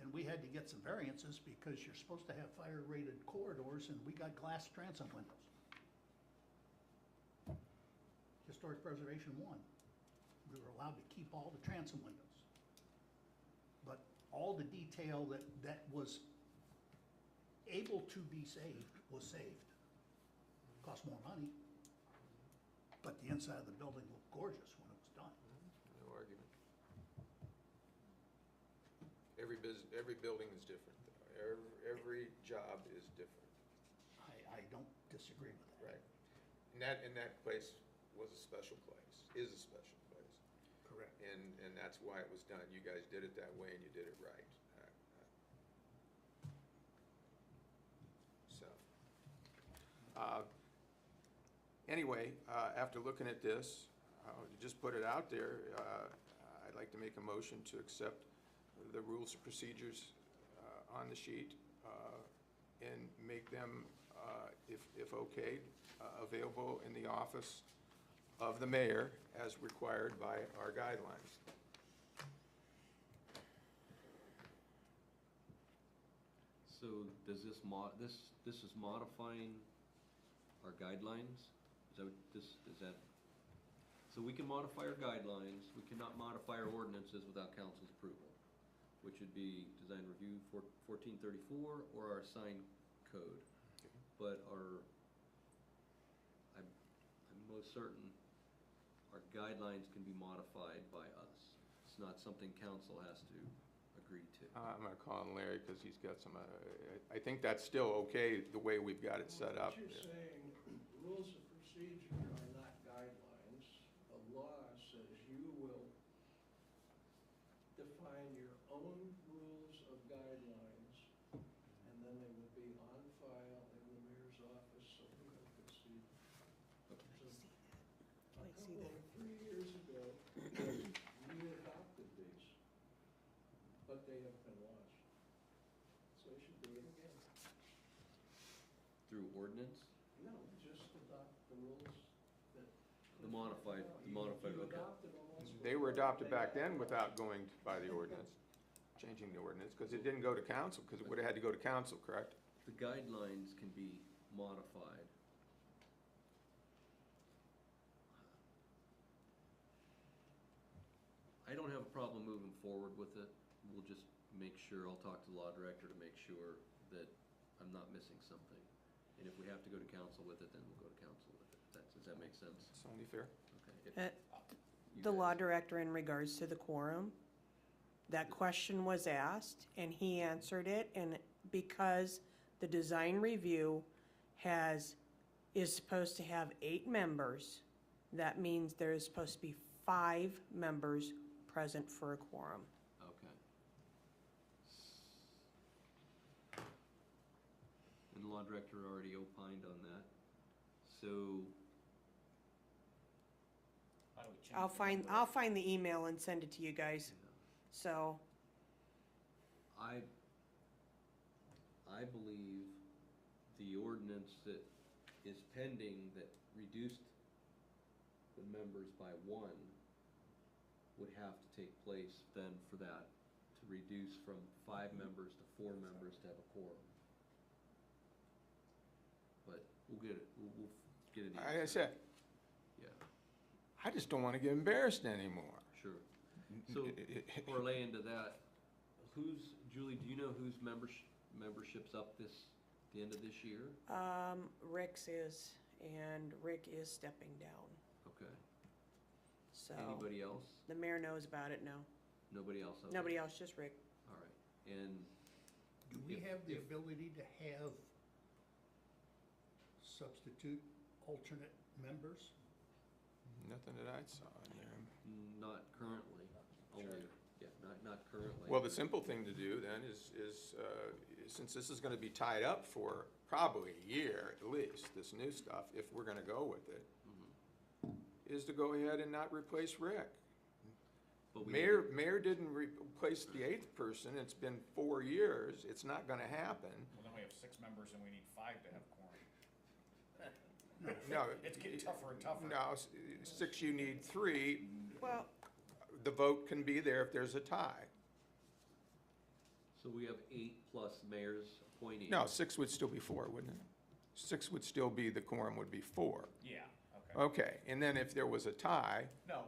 And we had to get some variances because you're supposed to have fire-rated corridors and we got glass transom windows. Historic Preservation 1, we were allowed to keep all the transom windows. But all the detail that was able to be saved was saved. Cost more money, but the inside of the building looked gorgeous when it was done. No argument. Every building is different, though. Every job is different. I don't disagree with that. Right. And that place was a special place, is a special place. Correct. And that's why it was done. You guys did it that way and you did it right. Anyway, after looking at this, just put it out there, I'd like to make a motion to accept the rules and procedures on the sheet and make them, if okay, available in the office of the mayor as required by our guidelines. So does this this is modifying our guidelines? Is that what this, is that So we can modify our guidelines, we cannot modify our ordinances without council's approval, which would be design review 1434 or our sign code. But I'm most certain our guidelines can be modified by us. It's not something council has to agree to. I'm gonna call on Larry, because he's got some, I think that's still okay, the way we've got it set up. What you're saying, rules of procedure are not guidelines. The law says you will define your own rules of guidelines, and then they will be on file in the mayor's office so people can see. A couple, 3 years ago, we adopted these, but they have been lost. So we should do it again. Through ordinance? No, just adopt the rules that. The modified, You okay. adopted them once They were before, adopted they back have- then without going by the ordinance, changing the ordinance, because it didn't go to council, because it would've had to go to council, correct? The guidelines can be modified. I don't have a problem moving forward with it. We'll just make sure, I'll talk to the law director to make sure that I'm not missing something. And if we have to go to council with it, then we'll go to council with it. Does that make sense? Sound fair? Okay. You The law guys- director, in regards to the quorum, that question was asked, and he answered it, and because the design review is supposed to have 8 members, that means there is supposed to be 5 members present for a quorum. Okay. And the law director already opined on that. So, How do we change the window? I'll find the email and send it to you guys, yeah, so, I believe the ordinance that is pending that reduced the members by 1 would have to take place then for that, to reduce from 5 members to 4 members to have a quorum. But we'll get it, we'll get it. Like I said, Yeah, I just don't wanna get embarrassed anymore. sure. So, parlay into that, Julie, do you know whose membership's up the end of this year? Rick's is, and Rick is stepping down, Okay. so. Anybody else? The mayor knows about it, no. Nobody else? Okay. Nobody else, just Rick. All right, and Do we If- have the if- ability to have substitute alternate members? Nothing that I saw in there. not currently, only, yeah, not currently. Well, the simple thing to do then is, since this is gonna be tied up for probably a year at least, this new stuff, if we're gonna go with it, is to go ahead and not replace Rick. But we Mayor didn't replace the 8th person, it's been 4 years, it's not gonna happen. Well, then we have 6 members and we need 5 to have quorum. No. It's getting tougher and tougher. No, 6 you need 3, Well, the vote can be there if there's a tie. So we have 8 plus mayor's appointees. No, 6 would still be 4, wouldn't it? 6 would still be, the quorum would be 4. Yeah, okay. Okay, and then if there was a tie, No,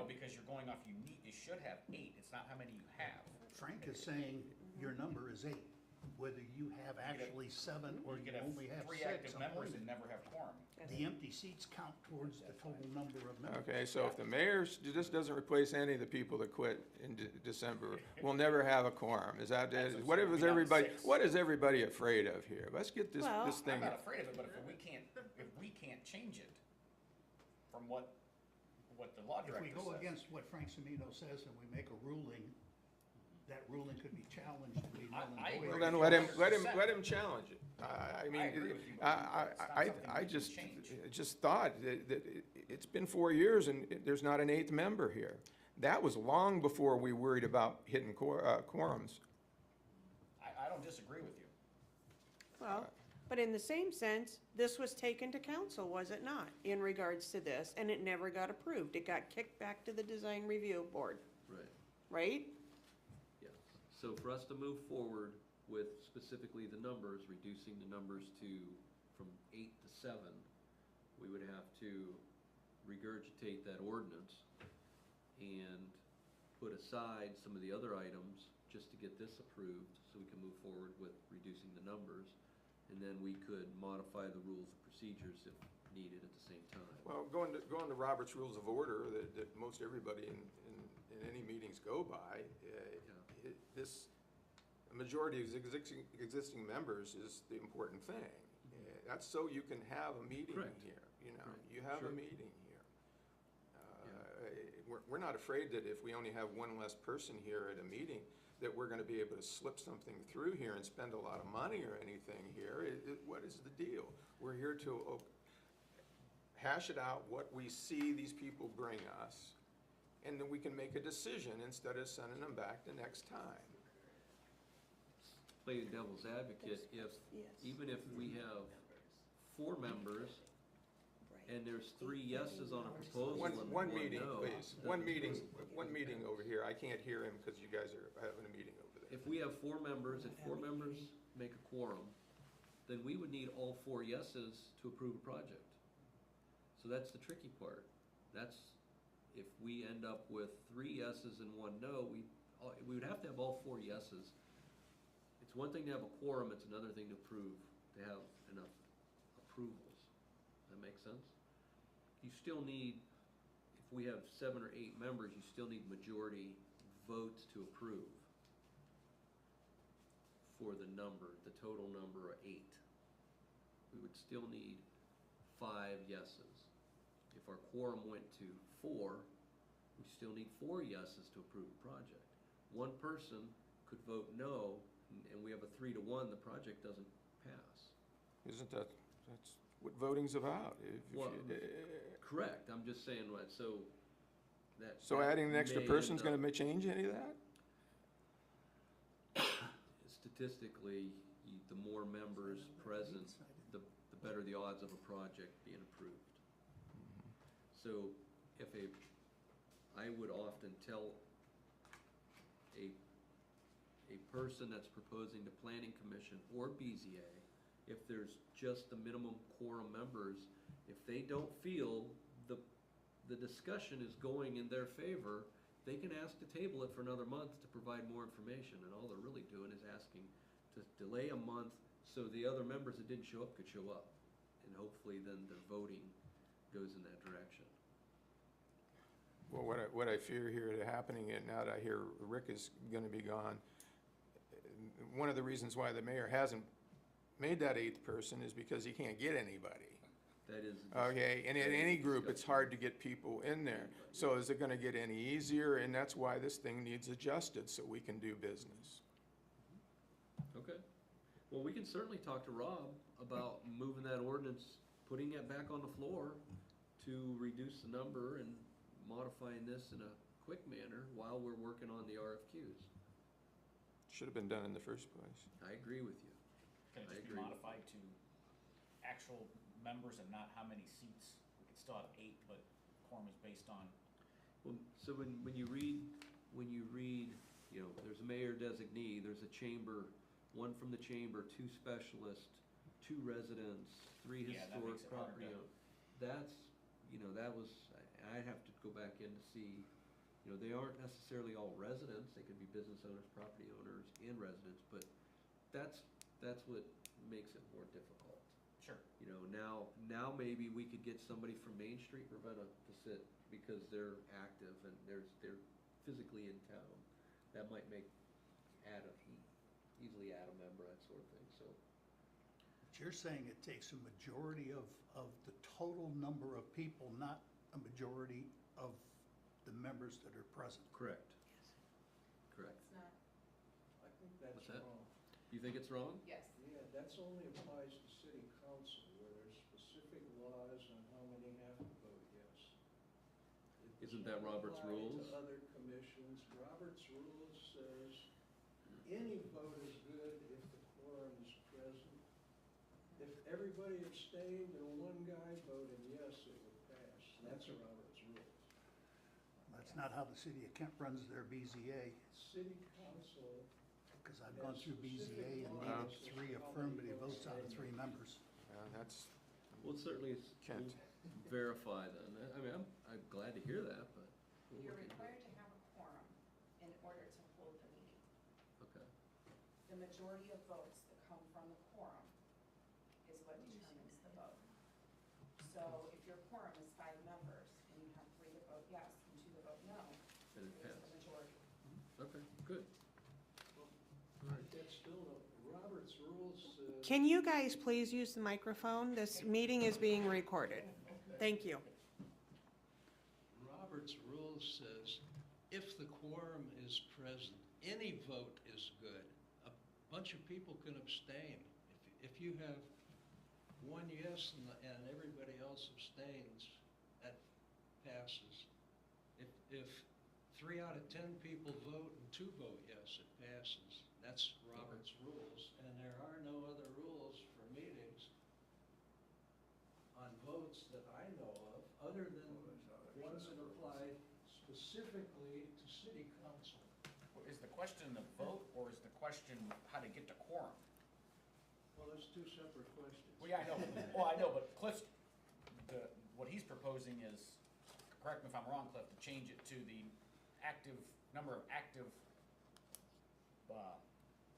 because you're going off, you should have 8, it's not how many you have. Frank is saying your number is 8, whether you have actually 7 or You you could have only have 3 6 active members and appointed. never have quorum. The empty seats count towards the total number of members. okay, so if the mayor just doesn't replace any of the people that quit in December, we'll never have a quorum. Is that, That's what absurd. is We got everybody, 6. what is everybody afraid of here? Let's get this Well, thing. I'm not afraid of it, but if we can't change it from what the law If director we says. go against what Frank Semino says and we make a ruling, that ruling could be challenged to be null I and agree. Well, void. then let him challenge it. I mean, I agree with you, but it's not something we I can just, change. just thought that it's been 4 years and there's not an 8th member here. That was long before we worried about hitting quorums. I don't disagree with you. well, but in the same sense, this was taken to council, was it not, in regards to this, and it never got approved. It got kicked back to the design review board, Right, right? yes. So for us to move forward with specifically the numbers, reducing the numbers from 8 to 7, we would have to regurgitate that ordinance and put aside some of the other items just to get this approved, so we can move forward with reducing the numbers. And then we could modify the rules of procedures if needed at the same time. Well, going to Robert's Rules of Order that most everybody in any meetings go by, a majority of existing members is the important thing. That's so you can have a meeting Correct. here, you know, Correct. you have Sure. a meeting here. We're not afraid that if we only have one less person here at a meeting, that we're gonna be able to slip something through here and spend a lot of money or anything here. What is the deal? We're here to hash it out, what we see these people bring us, and then we can make a decision instead of sending them back the next time. Play the devil's advocate, even if we have 4 members and there's 3 yeses on a proposal and 1 One meeting, no. please. One meeting over here. I can't hear him because you guys are having a meeting over there. If we have 4 members, if 4 members make a quorum, then we would need all 4 yeses to approve a project. So that's the tricky part. That's, if we end up with 3 yeses and 1 no, we would have to have all 4 yeses. It's one thing to have a quorum, it's another thing to have enough approvals. Does that make sense? You still need, if we have 7 or 8 members, you still need majority votes to approve for the number, the total number of 8. We would still need 5 yeses. If our quorum went to 4, we still need 4 yeses to approve a project. One person could vote no, and we have a 3-to-1, the project doesn't pass. Isn't that's what voting's about? Well, correct, I'm just saying what, so So that adding an extra may person's end up- gonna change any of that? Statistically, the more members present, the better the odds of a project being approved. So I would often tell a person that's proposing to Planning Commission or BZA, if there's just the minimum quorum members, if they don't feel the discussion is going in their favor, they can ask to table it for another month to provide more information, and all they're really doing is asking to delay a month so the other members that didn't show up could show up. And hopefully then their voting goes in that direction. Well, what I fear here happening, and now that I hear Rick is gonna be gone, one of the reasons why the mayor hasn't made that 8th person is because he can't get anybody. That is. Okay, and in any group, it's hard to get people in there. So is it gonna get any easier? And that's why this thing needs adjusted, so we can do business. Okay. Well, we can certainly talk to Rob about moving that ordinance, putting it back on the floor to reduce the number and modifying this in a quick manner while we're working on the RFQs. Should have been done in the first place. I agree with you. Can I it just be agree. modified to actual members and not how many seats? We could still have 8, but quorum is based on, Well, so when you read, you know, there's a mayor designee, there's a chamber, 1 from the chamber, 2 specialists, 2 residents, 3 Yeah, that historic makes it hard property to- owners. That's, you know, that was, I'd have to go back in to see, you know, they aren't necessarily all residents, they could be business owners, property owners, and residents, but that's what makes it more difficult. sure. You know, now maybe we could get somebody from Main Street, Ravenna, to sit because they're active and they're physically in town. That might easily add a member, that sort of thing, so. But you're saying it takes a majority of the total number of people, not a majority of the members that are present. Correct. Correct. It's not. I think that's What's that? wrong. You think it's wrong? Yes. Yeah, that's only applies to city council, where there's specific laws on how many have to vote yes. It Isn't that doesn't Robert's apply rules? to other commissions. Robert's rules says any vote is good if the quorum is present. If everybody abstained and 1 guy voted yes, it would pass. That's Robert's rules. That's not how the city of Kent runs their BZA, City council, because I've gone through BZA and needed 3 affirmative votes out of 3 members. That's Well, certainly it's, Kent. verify then. I mean, I'm glad to hear that, but we'll You're look into required it. to have a quorum in order to hold the meeting. Okay, The majority of votes that come from the quorum is what determines the vote. So if your quorum is 5 members and you have 3 that vote yes and 2 that vote no, and it it's passed. the majority. Okay, good. That's still, Robert's rules says. Can you guys please use the microphone? This meeting is being recorded. Thank you. Robert's rules says if the quorum is present, any vote is good. A bunch of people can abstain. If you have 1 yes and everybody else abstains, that passes. If 3 out of 10 people vote and 2 vote yes, it passes. That's Robert's rules, and there are no other rules for meetings on votes that I know of, other than ones that apply specifically to city council. Is the question the vote, or is the question how to get to quorum? Well, there's 2 separate questions. Well, yeah, I know, I know, but Cliff's, what he's proposing is, correct me if I'm wrong, Cliff, to change it to the number of active,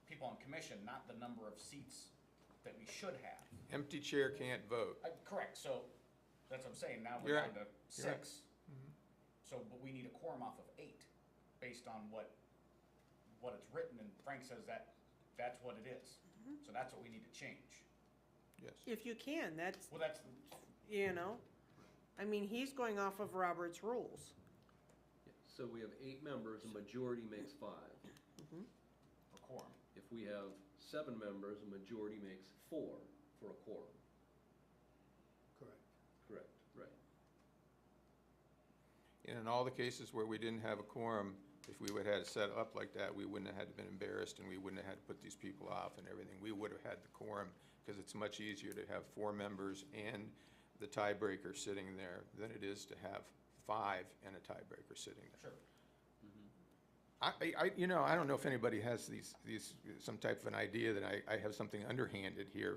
people on commission, not the number of seats that we should have. Empty chair can't vote. Correct, so, that's what I'm saying, now You're we're right. down to You're right. 6. So, but we need a quorum off of 8, based on what it's written, and Frank says that's what it is. So that's what we need to change. Yes. If you can, that's, Well, that's, you know, I mean, he's going off of Robert's rules. Yeah, so we have 8 members, a majority makes 5. a quorum. If we have 7 members, a majority makes 4 for a quorum. Correct. Correct, right. And in all the cases where we didn't have a quorum, if we would have had it set up like that, we wouldn't have had to been embarrassed, and we wouldn't have had to put these people off and everything. We would have had the quorum, because it's much easier to have 4 members and the tiebreaker sitting there than it is to have 5 and a tiebreaker sitting there. Sure. I don't know if anybody has some type of an idea that I have something underhanded here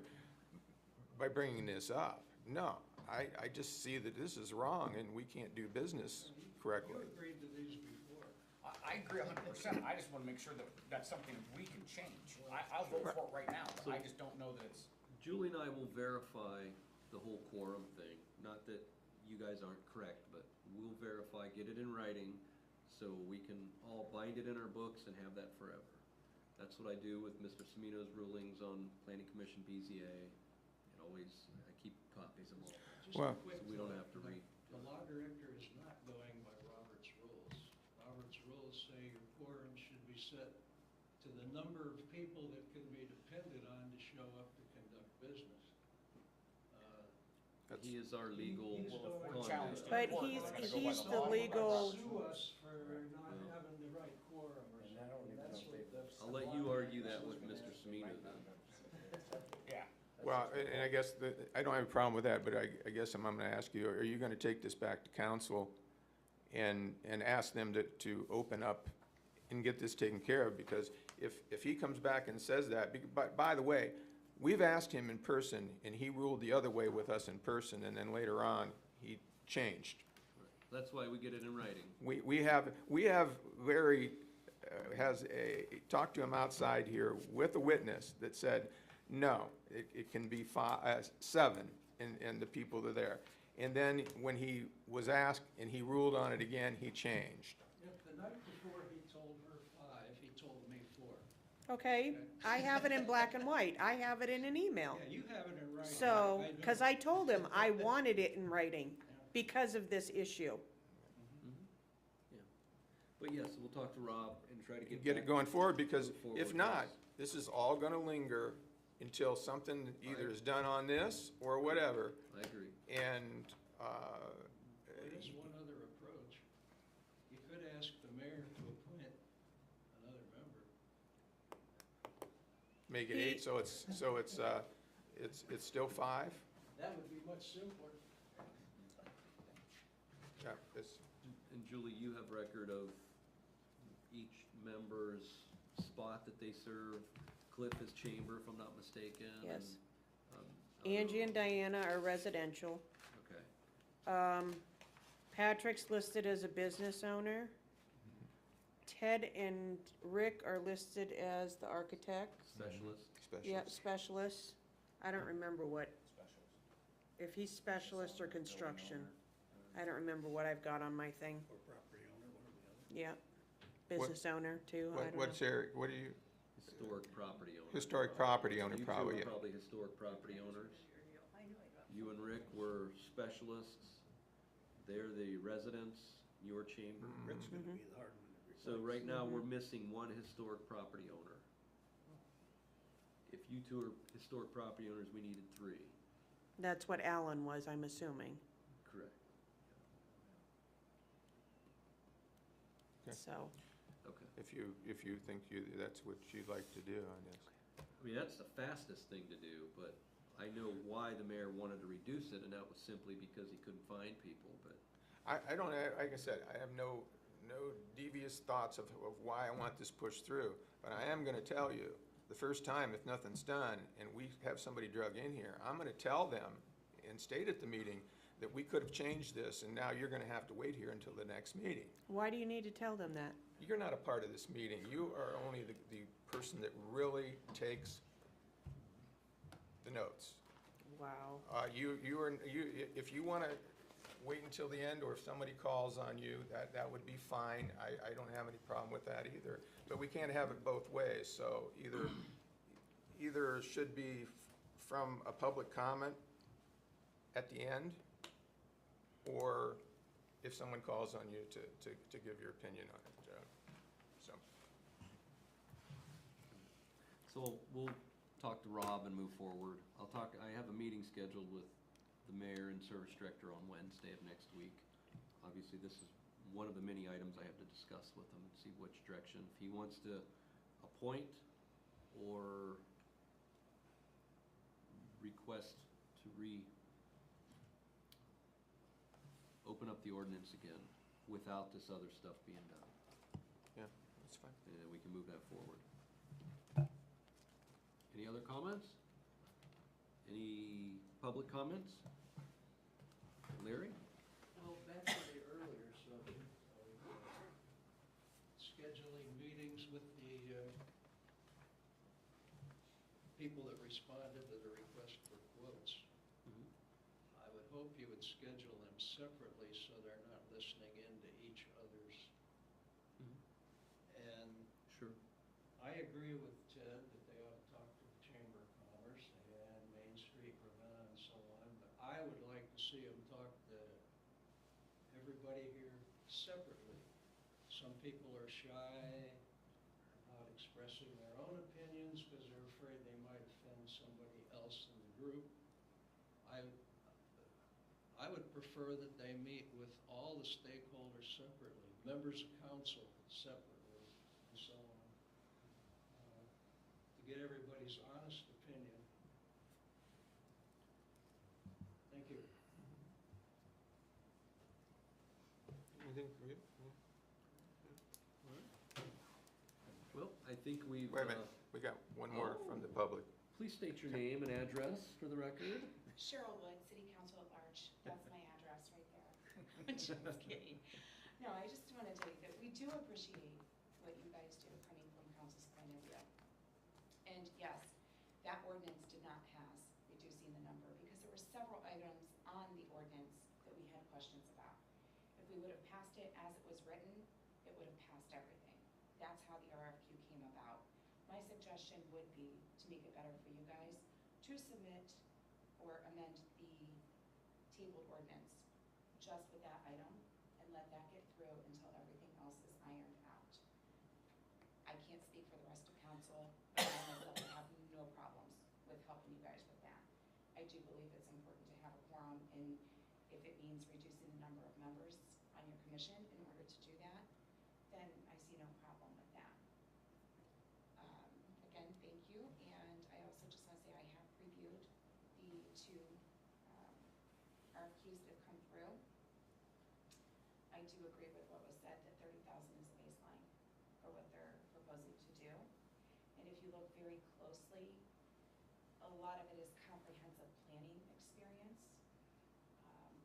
by bringing this up. No, I just see that this is wrong and we can't do business correctly. You agreed to these before. I agree 100%. I just want to make sure that that's something we can change. I'll vote for it right now, but I just don't know that it's, Julie and I will verify the whole quorum thing. Not that you guys aren't correct, but we'll verify, get it in writing, so we can all bind it in our books and have that forever. That's what I do with Mr. Semino's rulings on Planning Commission, BZA. And always, I keep copies of them all. Just Well- a quick So we don't thought. have to read. The law director is not going by Robert's rules. Robert's rules say your quorum should be set to the number of people that can be depended on to show up to conduct business. He is our legal He's well, if we're conduit. challenged in But court, he's- we're gonna go by he's the the law. legal- Sue us for not having the right quorum or something. That's what the. I'll let you argue that with Mr. Semino then. Yeah. Well, and I guess, I don't have a problem with that, but I guess I'm gonna ask you, are you gonna take this back to council and ask them to open up and get this taken care of? Because if he comes back and says that, by the way, we've asked him in person, and he ruled the other way with us in person, and then later on, he changed. That's why we get it in writing. We have talked to him outside here with a witness that said, no, it can be 7, and the people that are there. And then when he was asked and he ruled on it again, he changed. If the night before he told her 5, he told me 4. Okay, I have it in black and white. I have it in an email. Yeah, you have it in writing. So, I because don't. I told him I wanted it in writing because of this issue. Yeah. But yes, we'll talk to Rob and try to get. Get it back- going forward, because Move forward, if not, yes. this is all gonna linger until something either is done on this or whatever. I agree. And, There is one other approach. You could ask the mayor to appoint another member. make it 8, so it's still 5? That would be much simpler. Yeah, it's, And Julie, you have record of each member's spot that they serve. Cliff is chamber, if I'm not mistaken. Yes. and, Angie and Diana are residential. Okay. Patrick's listed as a business owner. Ted and Rick are listed as the architect. Specialist. Yep, specialists. I don't remember what, Specials. if he's specialist or construction. I don't remember what I've got on my thing. Or property owner, one or the other. Yep. Business owner too, I don't know. What's Eric, what do you, Historic property owner. historic property owner You two probably, are yeah. probably historic property owners. You and Rick were specialists. They're the residents, your chamber. Rick's gonna be the hard one to replace. So right now, we're missing one historic property owner. If you two are historic property owners, we needed 3. That's what Alan was, I'm assuming, Correct. Okay. so. Okay. If you think that's what you'd like to do, I guess. I mean, that's the fastest thing to do, but I know why the mayor wanted to reduce it, and that was simply because he couldn't find people, but. I don't, like I said, I have no devious thoughts of why I want this pushed through, but I am gonna tell you, the first time, if nothing's done, and we have somebody drug in here, I'm gonna tell them and state at the meeting that we could have changed this, and now you're gonna have to wait here until the next meeting. Why do you need to tell them that? You're not a part of this meeting. You are only the person that really takes the notes. Wow. If you wanna wait until the end, or if somebody calls on you, that would be fine. I don't have any problem with that either. But we can't have it both ways, so either it should be from a public comment at the end, or if someone calls on you to give your opinion on it, so. So we'll talk to Rob and move forward. I have a meeting scheduled with the mayor and service director on Wednesday of next week. Obviously, this is one of the many items I have to discuss with him and see which direction. If he wants to appoint or request to open up the ordinance again without this other stuff being done. Yeah, that's fine. And then we can move that forward. Any other comments? Any public comments? Larry? Well, back to the earlier subject of scheduling meetings with the people that responded to the request for quotes. I would hope you would schedule them separately so they're not listening in to each other's. And Sure. I agree with Ted that they ought to talk to the Chamber of Commerce and Main Street, Ravenna, and so on, but I would like to see them talk to everybody here separately. Some people are shy about expressing their own opinions because they're afraid they might offend somebody else in the group. I would prefer that they meet with all the stakeholders separately, members of council separately, and so on, to get everybody's honest opinion. Thank you. Anything for you? Well, I think we've. Wait a minute, we got one more from the public. Please state your name and address for the record. Cheryl Wood, City Council at Large. That's my address right there. Just kidding. No, I just want to tell you that we do appreciate what you guys do coming from council's point of view. And yes, that ordinance did not pass, reducing the number, because there were several items on the ordinance that we had questions about. If we would have passed it as it was written, it would have passed everything. That's how the RFQ came about. My suggestion would be, to make it better for you guys, to submit or amend the tabled ordinance just with that item and let that get through until everything else is ironed out. I can't speak for the rest of council, but I myself have no problems with helping you guys with that. I do believe it's important to have a quorum, and if it means reducing the number of members on your commission in order to do that, then I see no problem with that. Again, thank you, and I also just want to say I have reviewed the 2 RFQs that have come through. I do agree with what was said, that 30,000 is a baseline for what they're proposing to do. And if you look very closely, a lot of it is comprehensive planning experience.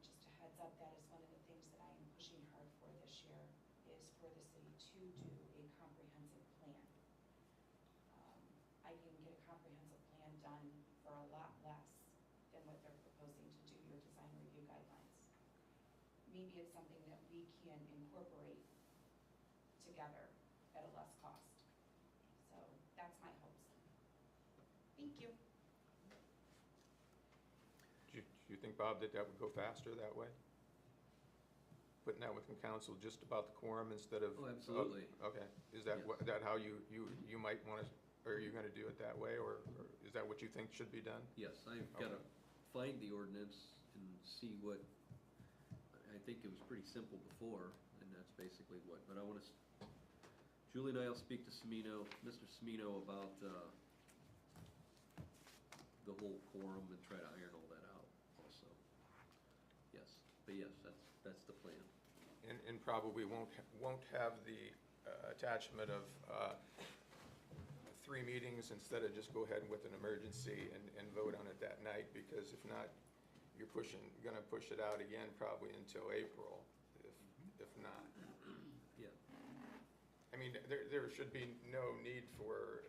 Just a heads up, that is one of the things that I am pushing hard for this year, is for the city to do a comprehensive plan. I can get a comprehensive plan done for a lot less than what they're proposing to do your design review guidelines. Maybe it's something that we can incorporate together at a less cost. So that's my hopes. Thank you. Do you think, Bob, that would go faster that way? Putting that within council just about the quorum instead of? Oh, absolutely. Okay, is that, Yes. that how you might want to, or are you going to do it that way, or is that what you think should be done? Yes, I've got to find the ordinance and see what, I think it was pretty simple before, and that's basically what, but I want to, Julie and I will speak to Mr. Semino about the whole quorum and try to iron all that out also. Yes, but yes, that's the plan. And probably won't have the attachment of 3 meetings instead of just go ahead with an emergency and vote on it that night, because if not, you're gonna push it out again probably until April, if not. Yeah. I mean, there should be no need for,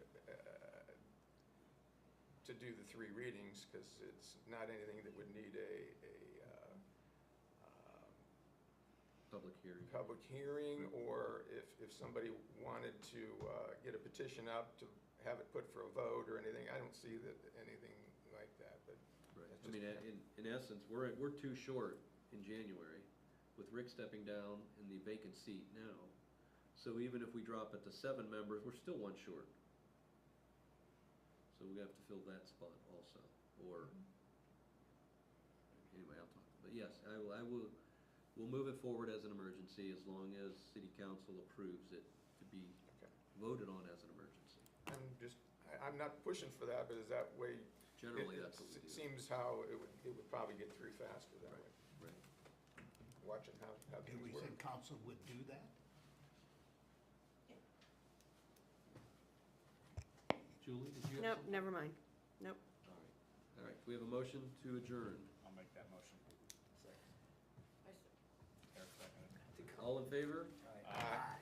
to do the 3 readings, because it's not anything that would need a Public hearing. or if somebody wanted to get a petition up to have it put for a vote or anything, I don't see that, anything like that, but. Right. that's I mean, just- in essence, we're 2 short in January, with Rick stepping down and the vacant seat now. So even if we drop it to 7 members, we're still 1 short. So we have to fill that spot also, or, anyway, I'll talk, but yes, we'll move it forward as an emergency as long as city council approves it to be Okay. voted on as an emergency. I'm not pushing for that, but is that way? Generally, it that's what we do. Seems how it would probably get through faster that way, Right. watching how Did things we work. think council would do that? Julie, did you have Nope, something? never mind. Nope. All right, we have a motion to adjourn. I'll make that motion. Eric seconded. All in favor? Aye.